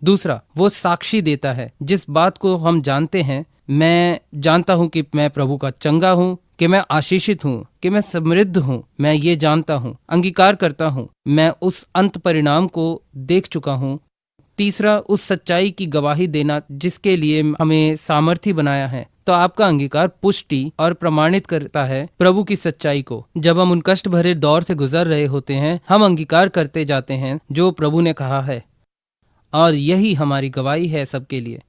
Speaker 1: दूसरा, वो साक्षी देता है जिस बात को हम जानते हैं। मैं जानता हूं कि मैं प्रभु का चंगा हूं, कि मैं आशीषित हूं, कि मैं समृद्ध हूं, मैं ये जानता हूं, अंगीकार करता हूं, मैं उस अंत परिणाम को देख चुका हूं। तीसरा, उस सच्चाई की गवाही देना जिसके लिए हमें सामर्थी बनाया है। तो आपका अंगीकार पुष्टि और प्रमाणित करता है प्रभु की सच्चाई को। जब हम उन कष्ट भरे दौर से गुजर रहे होते हैं, हम अंगीकार करते जाते हैं जो प्रभु ने कहा है, और यही हमारी गवाही है सबके लिए।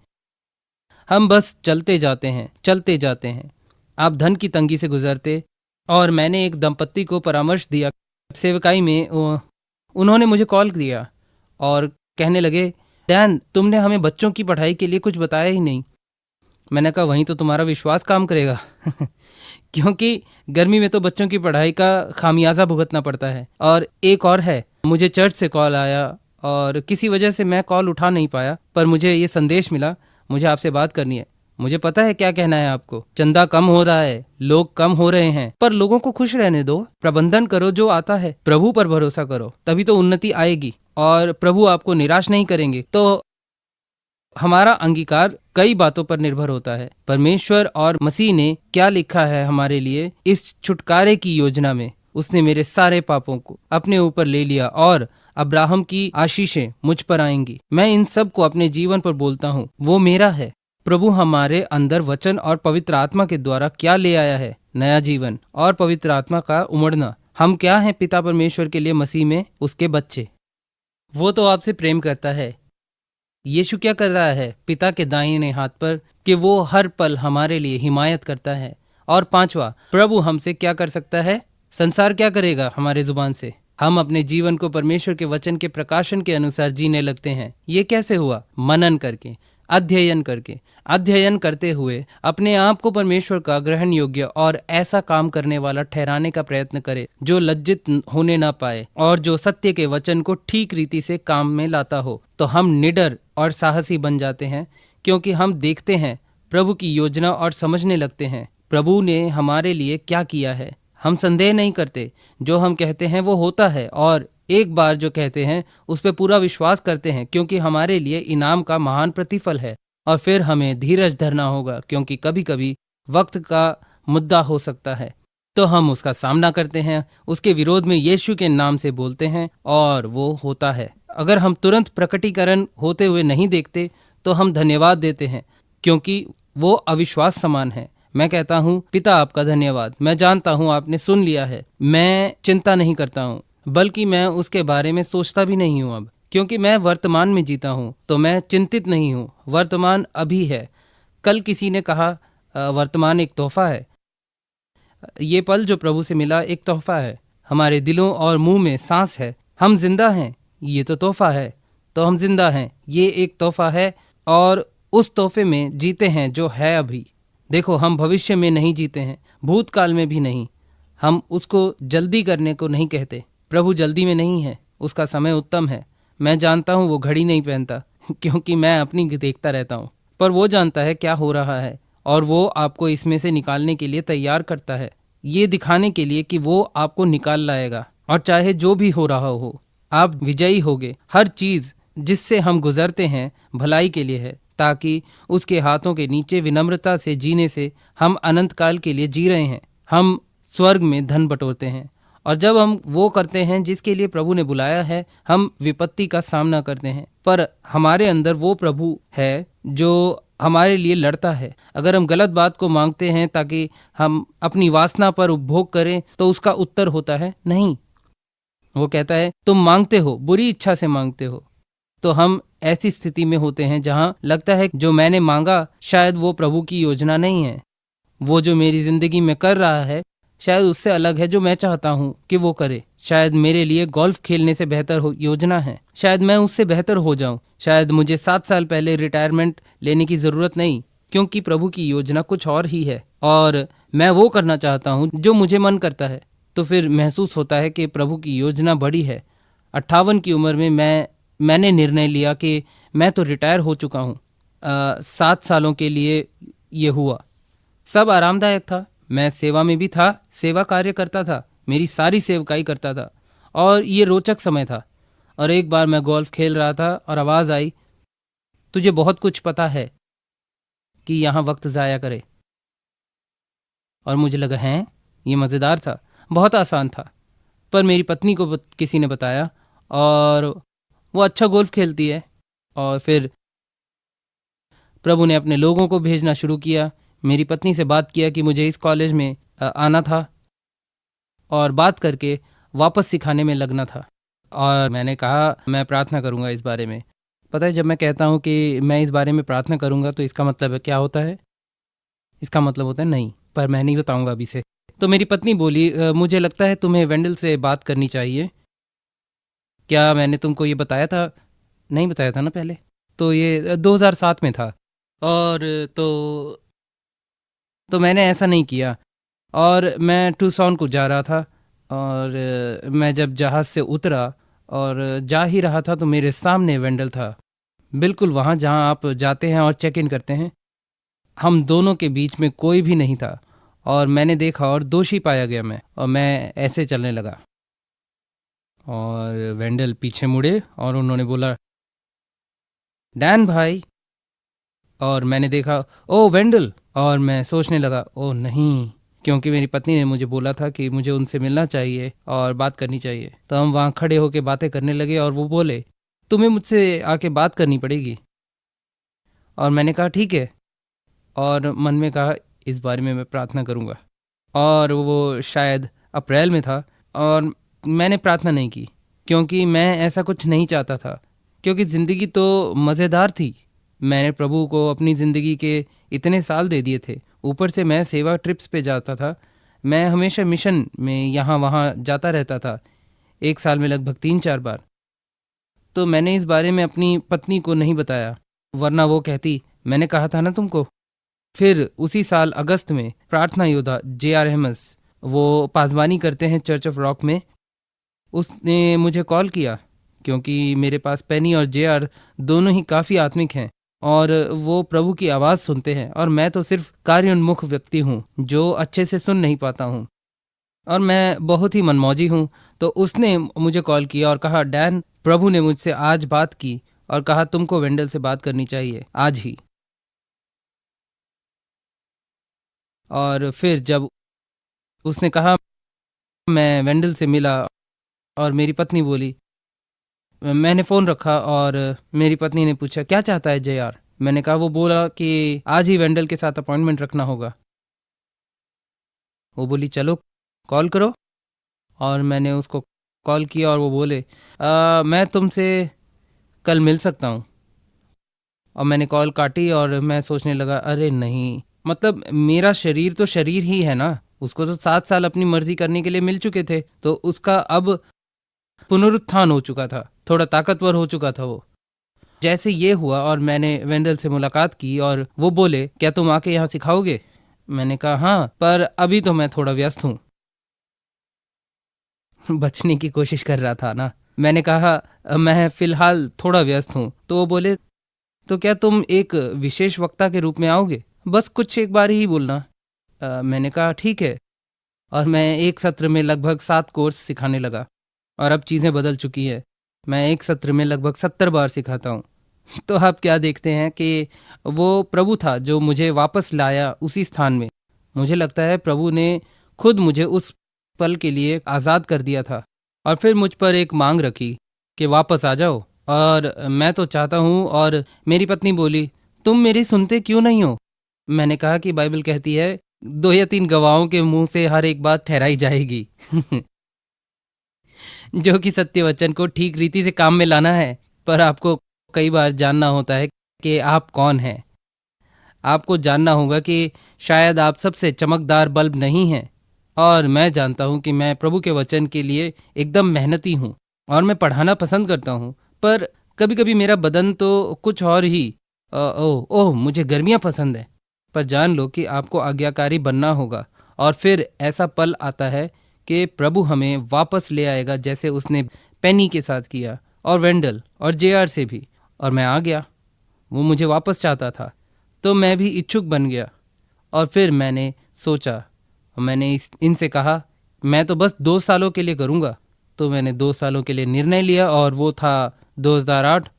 Speaker 1: हम बस चलते जाते हैं। आप धन की तंगी से गुजरते, और मैंने एक दंपत्ति को परामर्श दिया सेवकाई में। उन्होंने मुझे कॉल किया और कहने लगे, डैन, तुमने हमें बच्चों की पढ़ाई के लिए कुछ बताया ही नहीं। मैंने कहा, वहीं तो तुम्हारा विश्वास काम करेगा क्योंकि गर्मी में तो बच्चों की पढ़ाई का खामियाजा भुगतना पड़ता है। और एक और है, मुझे चर्च से कॉल आया और किसी वजह से मैं कॉल उठा नहीं पाया, पर मुझे ये संदेश मिला, मुझे आपसे बात करनी है। मुझे पता है क्या कहना है आपको। चंदा कम हो रहा है, लोग कम हो रहे हैं, पर लोगों को खुश रहने दो। प्रबंधन करो जो आता है, प्रभु पर भरोसा करो, तभी तो उन्नति आएगी और प्रभु आपको निराश नहीं करेंगे। तो हमारा अंगीकार कई बातों पर निर्भर होता है। परमेश्वर और मसीह ने क्या लिखा है हमारे लिए इस छुटकारे की योजना में। उसने मेरे सारे पापों को अपने ऊपर ले लिया और अब्राहम की आशीषें मुझ पर आएंगी। मैं इन सब को अपने जीवन पर बोलता हूँ, वो मेरा है। प्रभु हमारे अंदर वचन और पवित्र आत्मा के द्वारा क्या ले आया है, नया जीवन और पवित्र आत्मा का उमड़ना। हम क्या हैं पिता परमेश्वर के लिए मसीह में उसके बच्चे। वो तो आपसे प्रेम करता है। यीशु क्या कर रहा है पिता के दाहिने हाथ पर, कि वो हर पल हमारे लिए हिमायत करता है। और 5वां, प्रभु हमसे क्या कर सकता है, संसार क्या करेगा हमारे जुबान से। हम अपने जीवन को परमेश्वर के वचन के प्रकाशन के अनुसार जीने लगते हैं। ये कैसे हुआ? मनन करके, अध्ययन करते हुए अपने आप को परमेश्वर का ग्रहण योग्य और ऐसा काम करने वाला ठहराने का प्रयत्न करे जो लज्जित होने ना पाए और जो सत्य के वचन को ठीक रीति से काम में लाता हो। तो हम निडर और साहसी बन जाते हैं, क्योंकि हम देखते हैं प्रभु की योजना और समझने लगते हैं प्रभु ने हमारे लिए क्या किया है। हम संदेह नहीं करते, जो हम कहते हैं वो होता है, और एक बार जो कहते हैं उस पर पूरा विश्वास करते हैं, क्योंकि हमारे लिए इनाम का महान प्रतिफल है। और फिर हमें धीरज धरना होगा, क्योंकि कभी कभी वक्त का मुद्दा हो सकता है। तो हम उसका सामना करते हैं, उसके विरोध में यीशु के नाम से बोलते हैं और वो होता है। अगर हम तुरंत प्रकटीकरण होते हुए नहीं देखते तो हम धन्यवाद देते हैं, क्योंकि वो अविश्वास समान है। मैं कहता हूँ, पिता आपका धन्यवाद, मैं जानता हूँ आपने सुन लिया है। मैं चिंता नहीं करता हूँ, बल्कि मैं उसके बारे में सोचता भी नहीं हूँ अब, क्योंकि मैं वर्तमान में जीता हूँ। तो मैं चिंतित नहीं हूँ, वर्तमान अभी है। कल किसी ने कहा वर्तमान एक तोहफा है। ये पल जो प्रभु से मिला एक तोहफा है। हमारे दिलों और मुंह में सांस है, हम जिंदा हैं, ये तो तोहफा है। तो हम जिंदा हैं, ये एक तोहफा है, और उस तोहफे में जीते हैं जो है अभी। देखो, हम भविष्य में नहीं जीते हैं, भूतकाल में भी नहीं। हम उसको जल्दी करने को नहीं कहते। प्रभु जल्दी में नहीं है, उसका समय उत्तम है। मैं जानता हूँ वो घड़ी नहीं पहनता क्योंकि मैं अपनी देखता रहता हूँ, पर वो जानता है क्या हो रहा है, और वो आपको इसमें से निकालने के लिए तैयार करता है, ये दिखाने के लिए कि वो आपको निकाल लाएगा। और चाहे जो भी हो रहा हो, आप विजयी होगे। हर चीज जिससे हम गुजरते हैं भलाई के लिए है, ताकि उसके हाथों के नीचे विनम्रता से जीने से हम अनंत काल के लिए जी रहे हैं। हम स्वर्ग में धन बटोरते हैं, और जब हम वो करते हैं जिसके लिए प्रभु ने बुलाया है, हम विपत्ति का सामना करते हैं। पर हमारे अंदर वो प्रभु है जो हमारे लिए लड़ता है। अगर हम गलत बात को मांगते हैं ताकि हम अपनी वासना पर उपभोग करें, तो उसका उत्तर होता है नहीं। वो कहता है तुम मांगते हो, बुरी इच्छा से मांगते हो। तो हम ऐसी स्थिति में होते हैं जहां लगता है जो मैंने मांगा शायद वो प्रभु की योजना नहीं है। वो जो मेरी जिंदगी में कर रहा है शायद उससे अलग है जो मैं चाहता हूँ कि वो करे। शायद मेरे लिए गोल्फ खेलने से बेहतर योजना है, शायद मैं उससे बेहतर हो जाऊं। शायद मुझे 7 साल पहले रिटायरमेंट लेने की जरूरत नहीं, क्योंकि प्रभु की योजना कुछ और ही है, और मैं वो करना चाहता हूँ जो मुझे मन करता है। तो फिर महसूस होता है कि प्रभु की योजना बड़ी है। 58 की उम्र में मैंने निर्णय लिया कि मैं तो रिटायर हो चुका हूँ। 7 सालों के लिए ये हुआ। सब आरामदायक था, मैं सेवा में भी था, सेवा कार्य करता था, मेरी सारी सेवकाई करता था, और ये रोचक समय था। और एक बार मैं गोल्फ खेल रहा था और आवाज़ आई, तुझे बहुत कुछ पता है कि यहाँ वक्त ज़ाया करे। और मुझे लगा हैं, ये मज़ेदार था, बहुत आसान था। पर मेरी पत्नी को किसी ने बताया, और वो अच्छा गोल्फ खेलती है। और फिर प्रभु ने अपने लोगों को भेजना शुरू किया। मेरी पत्नी से बात किया कि मुझे इस कॉलेज में आना था, और बात करके वापस सिखाने में लगना था। और मैंने कहा मैं प्रार्थना करूंगा इस बारे में। पता है, जब मैं कहता हूं कि मैं इस बारे में प्रार्थना करूंगा तो इसका मतलब क्या होता है? इसका मतलब होता है नहीं, पर मैं नहीं बताऊंगा अभी से। तो मेरी पत्नी बोली, मुझे लगता है तुम्हें वेंडल से बात करनी चाहिए। क्या मैंने तुमको ये बताया था? नहीं बताया था ना पहले? तो ये 2007 में था। और तो मैंने ऐसा नहीं किया, और मैं टूसॉन को जा रहा था। और मैं जब जहाज़ से उतरा और जा ही रहा था तो मेरे सामने वेंडल था, बिल्कुल वहाँ जहाँ आप जाते हैं और चेक इन करते हैं। हम दोनों के बीच में कोई भी नहीं था, और मैंने देखा और दोषी पाया गया मैं, और मैं ऐसे चलने लगा। और वेंडल पीछे मुड़े और उन्होंने बोला, डैन भाई। और मैंने देखा, ओ वेंडल। और मैं सोचने लगा, ओ नहीं, क्योंकि मेरी पत्नी ने मुझे बोला था कि मुझे उनसे मिलना चाहिए और बात करनी चाहिए। तो हम वहाँ खड़े होकर बातें करने लगे, और वो बोले, तुम्हें मुझसे आके बात करनी पड़ेगी। और मैंने कहा ठीक है, और मन में कहा इस बारे में मैं प्रार्थना करूँगा। और वो शायद अप्रैल में था, और मैंने प्रार्थना नहीं की, क्योंकि मैं ऐसा कुछ नहीं चाहता था, क्योंकि ज़िंदगी तो मज़ेदार थी। मैंने प्रभु को अपनी ज़िंदगी के इतने साल दे दिए थे, ऊपर से मैं सेवा ट्रिप्स पे जाता था। मैं हमेशा मिशन में यहाँ वहाँ जाता रहता था, एक साल में लगभग 3-4 बार। तो मैंने इस बारे में अपनी पत्नी को नहीं बताया, वरना वो कहती मैंने कहा था ना तुमको। फिर उसी साल अगस्त में प्रार्थना योद्धा J.R. हेमस, वो पासबानी करते हैं चर्च ऑफ रॉक में, उसने मुझे कॉल किया, क्योंकि मेरे पास पेनी और J.R. दोनों ही काफ़ी आत्मिक हैं, और वो प्रभु की आवाज़ सुनते हैं, और मैं तो सिर्फ कार्योन्मुख व्यक्ति हूँ जो अच्छे से सुन नहीं पाता हूँ, और मैं बहुत ही मनमौजी हूँ। तो उसने मुझे कॉल किया और कहा, डैन, प्रभु ने मुझसे आज बात की और कहा तुमको वेंडल से बात करनी चाहिए आज ही। और फिर जब उसने कहा, मैं वेंडल से मिला, और मेरी पत्नी बोली, मैंने फ़ोन रखा और मेरी पत्नी ने पूछा क्या चाहता है J.R. मैंने कहा, वो बोला कि आज ही वेंडल के साथ अपॉइंटमेंट रखना होगा। वो बोली चलो कॉल करो, और मैंने उसको कॉल किया, और वो बोले, मैं तुमसे कल मिल सकता हूँ। और मैंने कॉल काटी, और मैं सोचने लगा, अरे नहीं, मतलब मेरा शरीर तो शरीर ही है ना, उसको तो 7 साल अपनी मर्जी करने के लिए मिल चुके थे, तो उसका अब पुनरुत्थान हो चुका था, थोड़ा ताकतवर हो चुका था वो। जैसे ये हुआ और मैंने वेंडल से मुलाकात की और वो बोले, क्या तुम आके यहाँ सिखाओगे? मैंने कहा हाँ, पर अभी तो मैं थोड़ा व्यस्त हूँ। बचने की कोशिश कर रहा था ना। मैंने कहा मैं फिलहाल थोड़ा व्यस्त हूँ। तो वो बोले, तो क्या तुम एक विशेष वक्ता के रूप में आओगे? बस कुछ एक बार ही बोलना। मैंने कहा ठीक है। और मैं एक सत्र में लगभग 7 कोर्स सिखाने लगा और अब चीज़ें बदल चुकी है। मैं एक सत्र में लगभग 70 बार सिखाता हूँ। तो आप क्या देखते हैं कि वो प्रभु था जो मुझे वापस लाया उसी स्थान में। मुझे लगता है प्रभु ने खुद मुझे उस पल के लिए आज़ाद कर दिया था और फिर मुझ पर एक मांग रखी कि वापस आ जाओ। और मैं तो चाहता हूँ। और मेरी पत्नी बोली, तुम मेरी सुनते क्यों नहीं हो? मैंने कहा कि बाइबल कहती है 2 या 3 गवाहों के मुंह से हर एक बात ठहराई जाएगी। जो कि सत्य वचन को ठीक रीति से काम में लाना है। पर आपको कई बार जानना होता है कि आप कौन हैं। आपको जानना होगा कि शायद आप सबसे चमकदार बल्ब नहीं हैं। और मैं जानता हूं कि मैं प्रभु के वचन के लिए एकदम मेहनती हूं और मैं पढ़ाना पसंद करता हूं। पर कभी कभी मेरा बदन तो कुछ और ही ओह ओह मुझे गर्मियां पसंद है। पर जान लो कि आपको आज्ञाकारी बनना होगा और फिर ऐसा पल आता है कि प्रभु हमें वापस ले आएगा, जैसे उसने पेनी के साथ किया और वेंडल और जेआर से भी। और मैं आ गया। वो मुझे वापस चाहता था तो मैं भी इच्छुक बन गया। और फिर मैंने सोचा, मैंने इनसे कहा मैं तो बस 2 सालों के लिए करूँगा। तो मैंने 2 सालों के लिए निर्णय लिया और वो था 2008।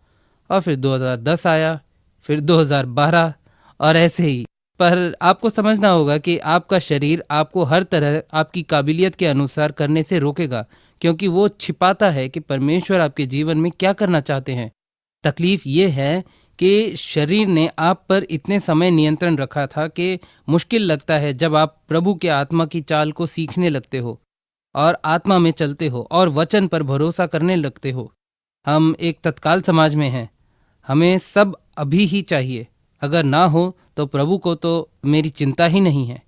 Speaker 1: और फिर 2010 आया, फिर 2012 और ऐसे ही। पर आपको समझना होगा कि आपका शरीर आपको हर तरह आपकी काबिलियत के अनुसार करने से रोकेगा, क्योंकि वो छिपाता है कि परमेश्वर आपके जीवन में क्या करना चाहते हैं। तकलीफ ये है कि शरीर ने आप पर इतने समय नियंत्रण रखा था कि मुश्किल लगता है जब आप प्रभु के आत्मा की चाल को सीखने लगते हो और आत्मा में चलते हो और वचन पर भरोसा करने लगते हो। हम एक तत्काल समाज में हैं, हमें सब अभी ही चाहिए। अगर ना हो तो प्रभु को तो मेरी चिंता ही नहीं है।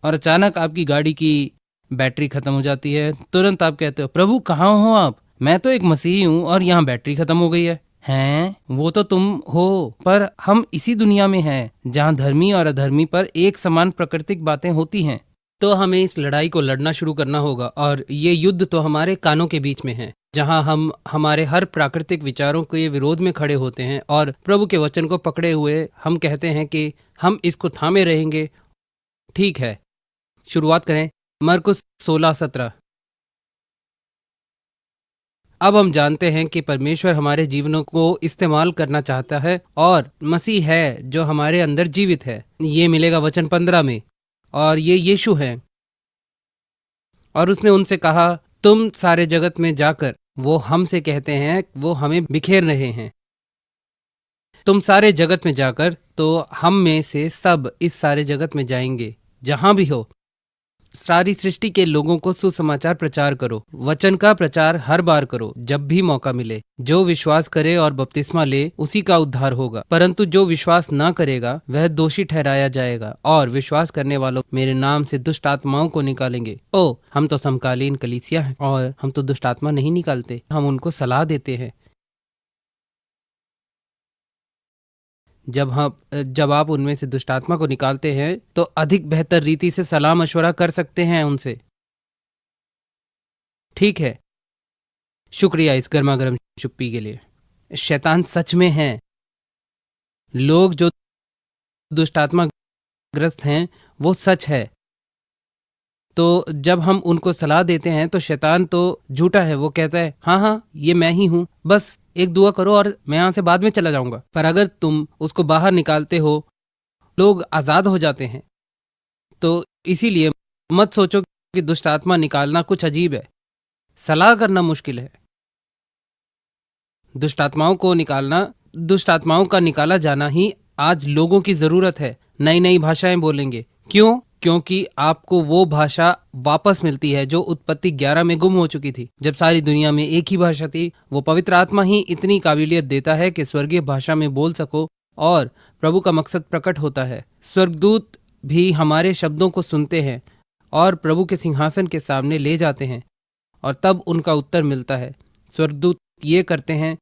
Speaker 1: और अचानक आपकी गाड़ी की बैटरी खत्म हो जाती है, तुरंत आप कहते हो, प्रभु कहाँ हो आप? मैं तो एक मसीही हूँ और यहाँ बैटरी खत्म हो गई है। हैं, वो तो तुम हो, पर हम इसी दुनिया में हैं जहाँ धर्मी और अधर्मी पर एक समान प्राकृतिक बातें होती हैं। तो हमें इस लड़ाई को लड़ना शुरू करना होगा और ये युद्ध तो हमारे कानों के बीच में है, जहां हम हमारे हर प्राकृतिक विचारों के विरोध में खड़े होते हैं और प्रभु के वचन को पकड़े हुए हम कहते हैं कि हम इसको थामे रहेंगे। ठीक है, शुरुआत करें। मरकुस 16:17। अब हम जानते हैं कि परमेश्वर हमारे जीवनों को इस्तेमाल करना चाहता है और मसीह है जो हमारे अंदर जीवित है। ये मिलेगा वचन 15 में। और ये यीशु है। और उसने उनसे कहा, तुम सारे जगत में जाकर, वो हमसे कहते हैं, वो हमें बिखेर रहे हैं, तुम सारे जगत में जाकर, तो हम में से सब इस सारे जगत में जाएंगे, जहां भी हो। सारी सृष्टि के लोगों को सुसमाचार प्रचार करो। वचन का प्रचार हर बार करो जब भी मौका मिले। जो विश्वास करे और बपतिस्मा ले उसी का उद्धार होगा, परंतु जो विश्वास ना करेगा वह दोषी ठहराया जाएगा। और विश्वास करने वालों मेरे नाम से दुष्ट आत्माओं को निकालेंगे। ओ, हम तो समकालीन कलीसिया हैं और हम तो दुष्ट आत्मा नहीं निकालते, हम उनको सलाह देते हैं। जब आप उनमें से दुष्टात्मा को निकालते हैं तो अधिक बेहतर रीति से सलाह मशवरा कर सकते हैं उनसे। ठीक है, शुक्रिया इस गर्मा गर्म चुप्पी के लिए। शैतान सच में है। लोग जो दुष्टात्मा ग्रस्त हैं वो सच है। तो जब हम उनको सलाह देते हैं तो शैतान तो झूठा है, वो कहता है हाँ हाँ ये मैं ही हूँ, बस एक दुआ करो और मैं यहाँ से बाद में चला जाऊंगा। पर अगर तुम उसको बाहर निकालते हो, लोग आज़ाद हो जाते हैं। तो इसीलिए मत सोचो कि दुष्ट आत्मा निकालना कुछ अजीब है। सलाह करना मुश्किल है। दुष्ट आत्माओं का निकाला जाना ही आज लोगों की जरूरत है। नई नई भाषाएं बोलेंगे। क्यों? क्योंकि आपको वो भाषा वापस मिलती है जो उत्पत्ति 11 में गुम हो चुकी थी, जब सारी दुनिया में एक ही भाषा थी। वो पवित्र आत्मा ही इतनी काबिलियत देता है कि स्वर्गीय भाषा में बोल सको और प्रभु का मकसद प्रकट होता है। स्वर्गदूत भी हमारे शब्दों को सुनते हैं और प्रभु के सिंहासन के सामने ले जाते हैं और तब उनका उत्तर मिलता है। स्वर्गदूत ये करते हैं,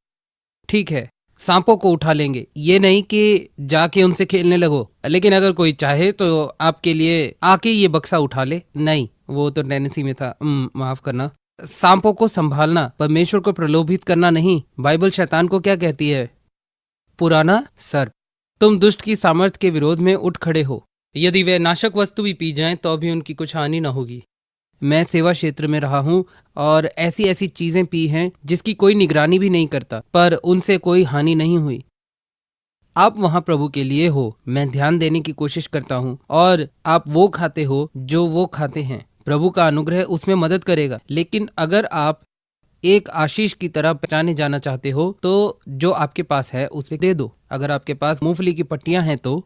Speaker 1: ठीक है, सांपों को उठा लेंगे, ये नहीं कि जाके उनसे खेलने लगो, लेकिन अगर कोई चाहे तो आपके लिए आके ये बक्सा उठा ले। नहीं, वो तो टेनेसी में था, माफ करना। सांपों को संभालना, परमेश्वर को प्रलोभित करना नहीं। बाइबल शैतान को क्या कहती है? पुराना सर्प। तुम दुष्ट की सामर्थ के विरोध में उठ खड़े हो। यदि वे नाशक वस्तु भी पी जाएं तो भी उनकी कुछ हानि न होगी। मैं सेवा क्षेत्र में रहा हूं और ऐसी ऐसी चीजें पी हैं जिसकी कोई निगरानी भी नहीं करता, पर उनसे कोई हानि नहीं हुई। आप वहां प्रभु के लिए हो, मैं ध्यान देने की कोशिश करता हूं, और आप वो खाते हो जो वो खाते हैं। प्रभु का अनुग्रह उसमें मदद करेगा। लेकिन अगर आप एक आशीष की तरह पहचाने जाना चाहते हो तो जो आपके पास है उसे दे दो। अगर आपके पास मूंगफली की पट्टियां हैं तो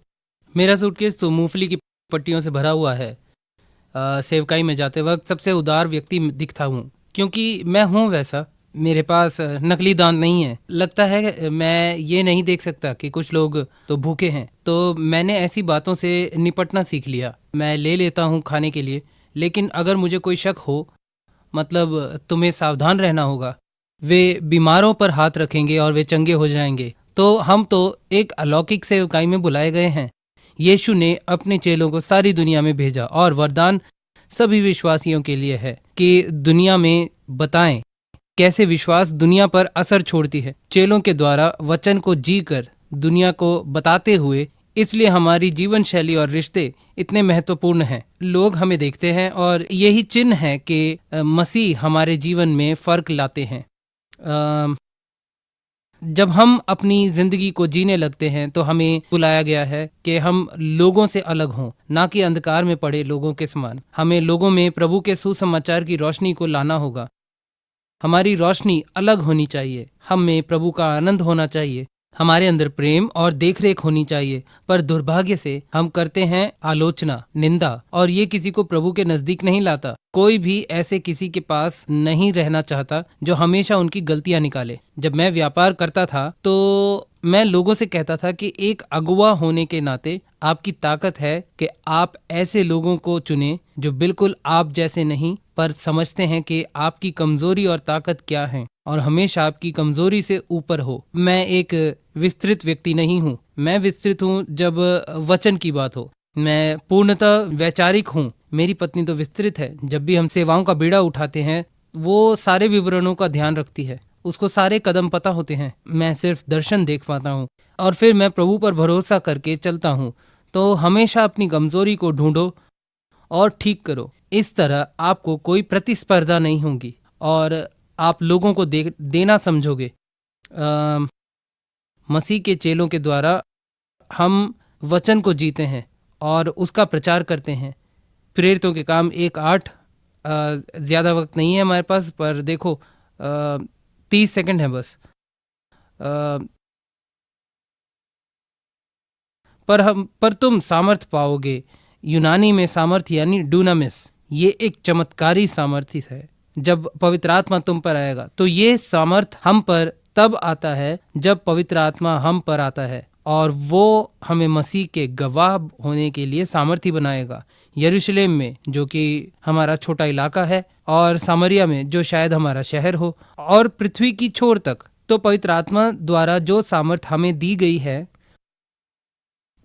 Speaker 1: मेरा सूटकेस तो मूंगफली की पट्टियों से भरा हुआ है। सेवकाई में जाते वक्त सबसे उदार व्यक्ति दिखता हूँ, क्योंकि मैं हूँ वैसा। मेरे पास नकली दांत नहीं है। लगता है मैं ये नहीं देख सकता कि कुछ लोग तो भूखे हैं, तो मैंने ऐसी बातों से निपटना सीख लिया। मैं ले लेता हूँ खाने के लिए, लेकिन अगर मुझे कोई शक हो, मतलब तुम्हें सावधान रहना होगा, वे बीमारों पर हाथ रखेंगे और वे चंगे हो जाएंगे। तो हम तो एक अलौकिक सेवकाई में बुलाए गए हैं। यीशु ने अपने चेलों को सारी दुनिया में भेजा और वरदान सभी विश्वासियों के लिए है कि दुनिया में बताएं कैसे विश्वास दुनिया पर असर छोड़ती है। चेलों के द्वारा वचन को जीकर दुनिया को बताते हुए, इसलिए हमारी जीवन शैली और रिश्ते इतने महत्वपूर्ण हैं। लोग हमें देखते हैं और यही चिन्ह है कि मसीह हमारे जीवन में फर्क लाते हैं। जब हम अपनी जिंदगी को जीने लगते हैं तो हमें बुलाया गया है कि हम लोगों से अलग हों, ना कि अंधकार में पड़े लोगों के समान। हमें लोगों में प्रभु के सुसमाचार की रोशनी को लाना होगा। हमारी रोशनी अलग होनी चाहिए। हम में प्रभु का आनंद होना चाहिए। हमारे अंदर प्रेम और देखरेख होनी चाहिए। पर दुर्भाग्य से हम करते हैं आलोचना, निंदा, और ये किसी को प्रभु के नजदीक नहीं लाता। कोई भी ऐसे किसी के पास नहीं रहना चाहता जो हमेशा उनकी गलतियां निकाले। जब मैं व्यापार करता था तो मैं लोगों से कहता था कि एक अगुवा होने के नाते आपकी ताकत है कि आप ऐसे लोगों को चुने जो बिल्कुल आप जैसे नहीं, पर समझते हैं कि आपकी कमजोरी और ताकत क्या है और हमेशा आपकी कमजोरी से ऊपर हो। मैं एक विस्तृत व्यक्ति नहीं हूँ। मैं विस्तृत हूँ जब वचन की बात हो। मैं पूर्णतः वैचारिक हूँ। मेरी पत्नी तो विस्तृत है। जब भी हम सेवाओं का बीड़ा उठाते हैं वो सारे विवरणों का ध्यान रखती है, उसको सारे कदम पता होते हैं। मैं सिर्फ दर्शन देख पाता हूँ और फिर मैं प्रभु पर भरोसा करके चलता हूँ। तो हमेशा अपनी कमजोरी को ढूंढो और ठीक करो। इस तरह आपको कोई प्रतिस्पर्धा नहीं होगी और आप लोगों को देना समझोगे। मसीह के चेलों के द्वारा हम वचन को जीते हैं और उसका प्रचार करते हैं। प्रेरितों के काम 1:8। ज़्यादा वक्त नहीं है हमारे पास, पर देखो 30 सेकंड है बस। पर तुम सामर्थ पाओगे। यूनानी में सामर्थ यानी डूनामिस, ये एक चमत्कारी सामर्थ्य है। जब पवित्र आत्मा तुम पर आएगा तो ये सामर्थ हम पर तब आता है जब पवित्र आत्मा हम पर आता है और वो हमें मसीह के गवाह होने के लिए सामर्थी बनाएगा। यरूशलेम में, जो कि हमारा छोटा इलाका है, और सामरिया में, जो शायद हमारा शहर हो, और पृथ्वी की छोर तक। तो पवित्र आत्मा द्वारा जो सामर्थ हमें दी गई है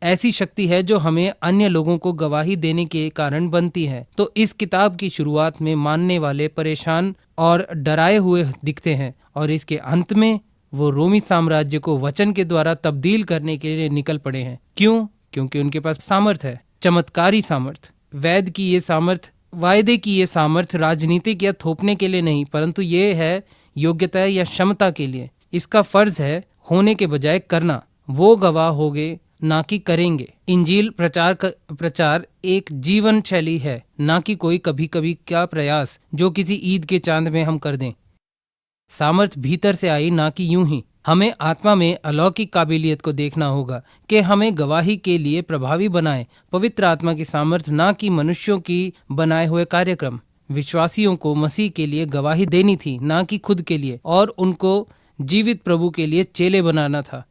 Speaker 1: ऐसी शक्ति है जो हमें अन्य लोगों को गवाही देने के कारण बनती है। तो इस किताब की शुरुआत में मानने वाले परेशान और डराए हुए दिखते हैं और इसके अंत में वो रोमी साम्राज्य को वचन के द्वारा तब्दील करने के लिए निकल पड़े हैं। क्यों? क्योंकि उनके पास सामर्थ है, चमत्कारी सामर्थ। वैद की ये सामर्थ, वायदे की ये सामर्थ राजनीतिक या थोपने के लिए नहीं, परंतु ये है योग्यता या क्षमता के लिए। इसका फर्ज है होने के बजाय करना। वो गवाह होगे ना कि करेंगे। इंजील प्रचार एक जीवन शैली है, ना कि कोई कभी कभी का प्रयास जो किसी ईद के चांद में हम कर दें। सामर्थ भीतर से आई, ना कि यूं ही। हमें आत्मा में अलौकिक काबिलियत को देखना होगा कि हमें गवाही के लिए प्रभावी बनाए। पवित्र आत्मा की सामर्थ, ना कि मनुष्यों की बनाए हुए कार्यक्रम। विश्वासियों को मसीह के लिए गवाही देनी थी, ना कि खुद के लिए, और उनको जीवित प्रभु के लिए चेले बनाना था।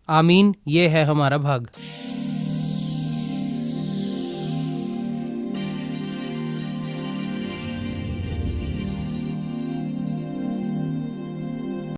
Speaker 1: आमीन। ये है हमारा भाग।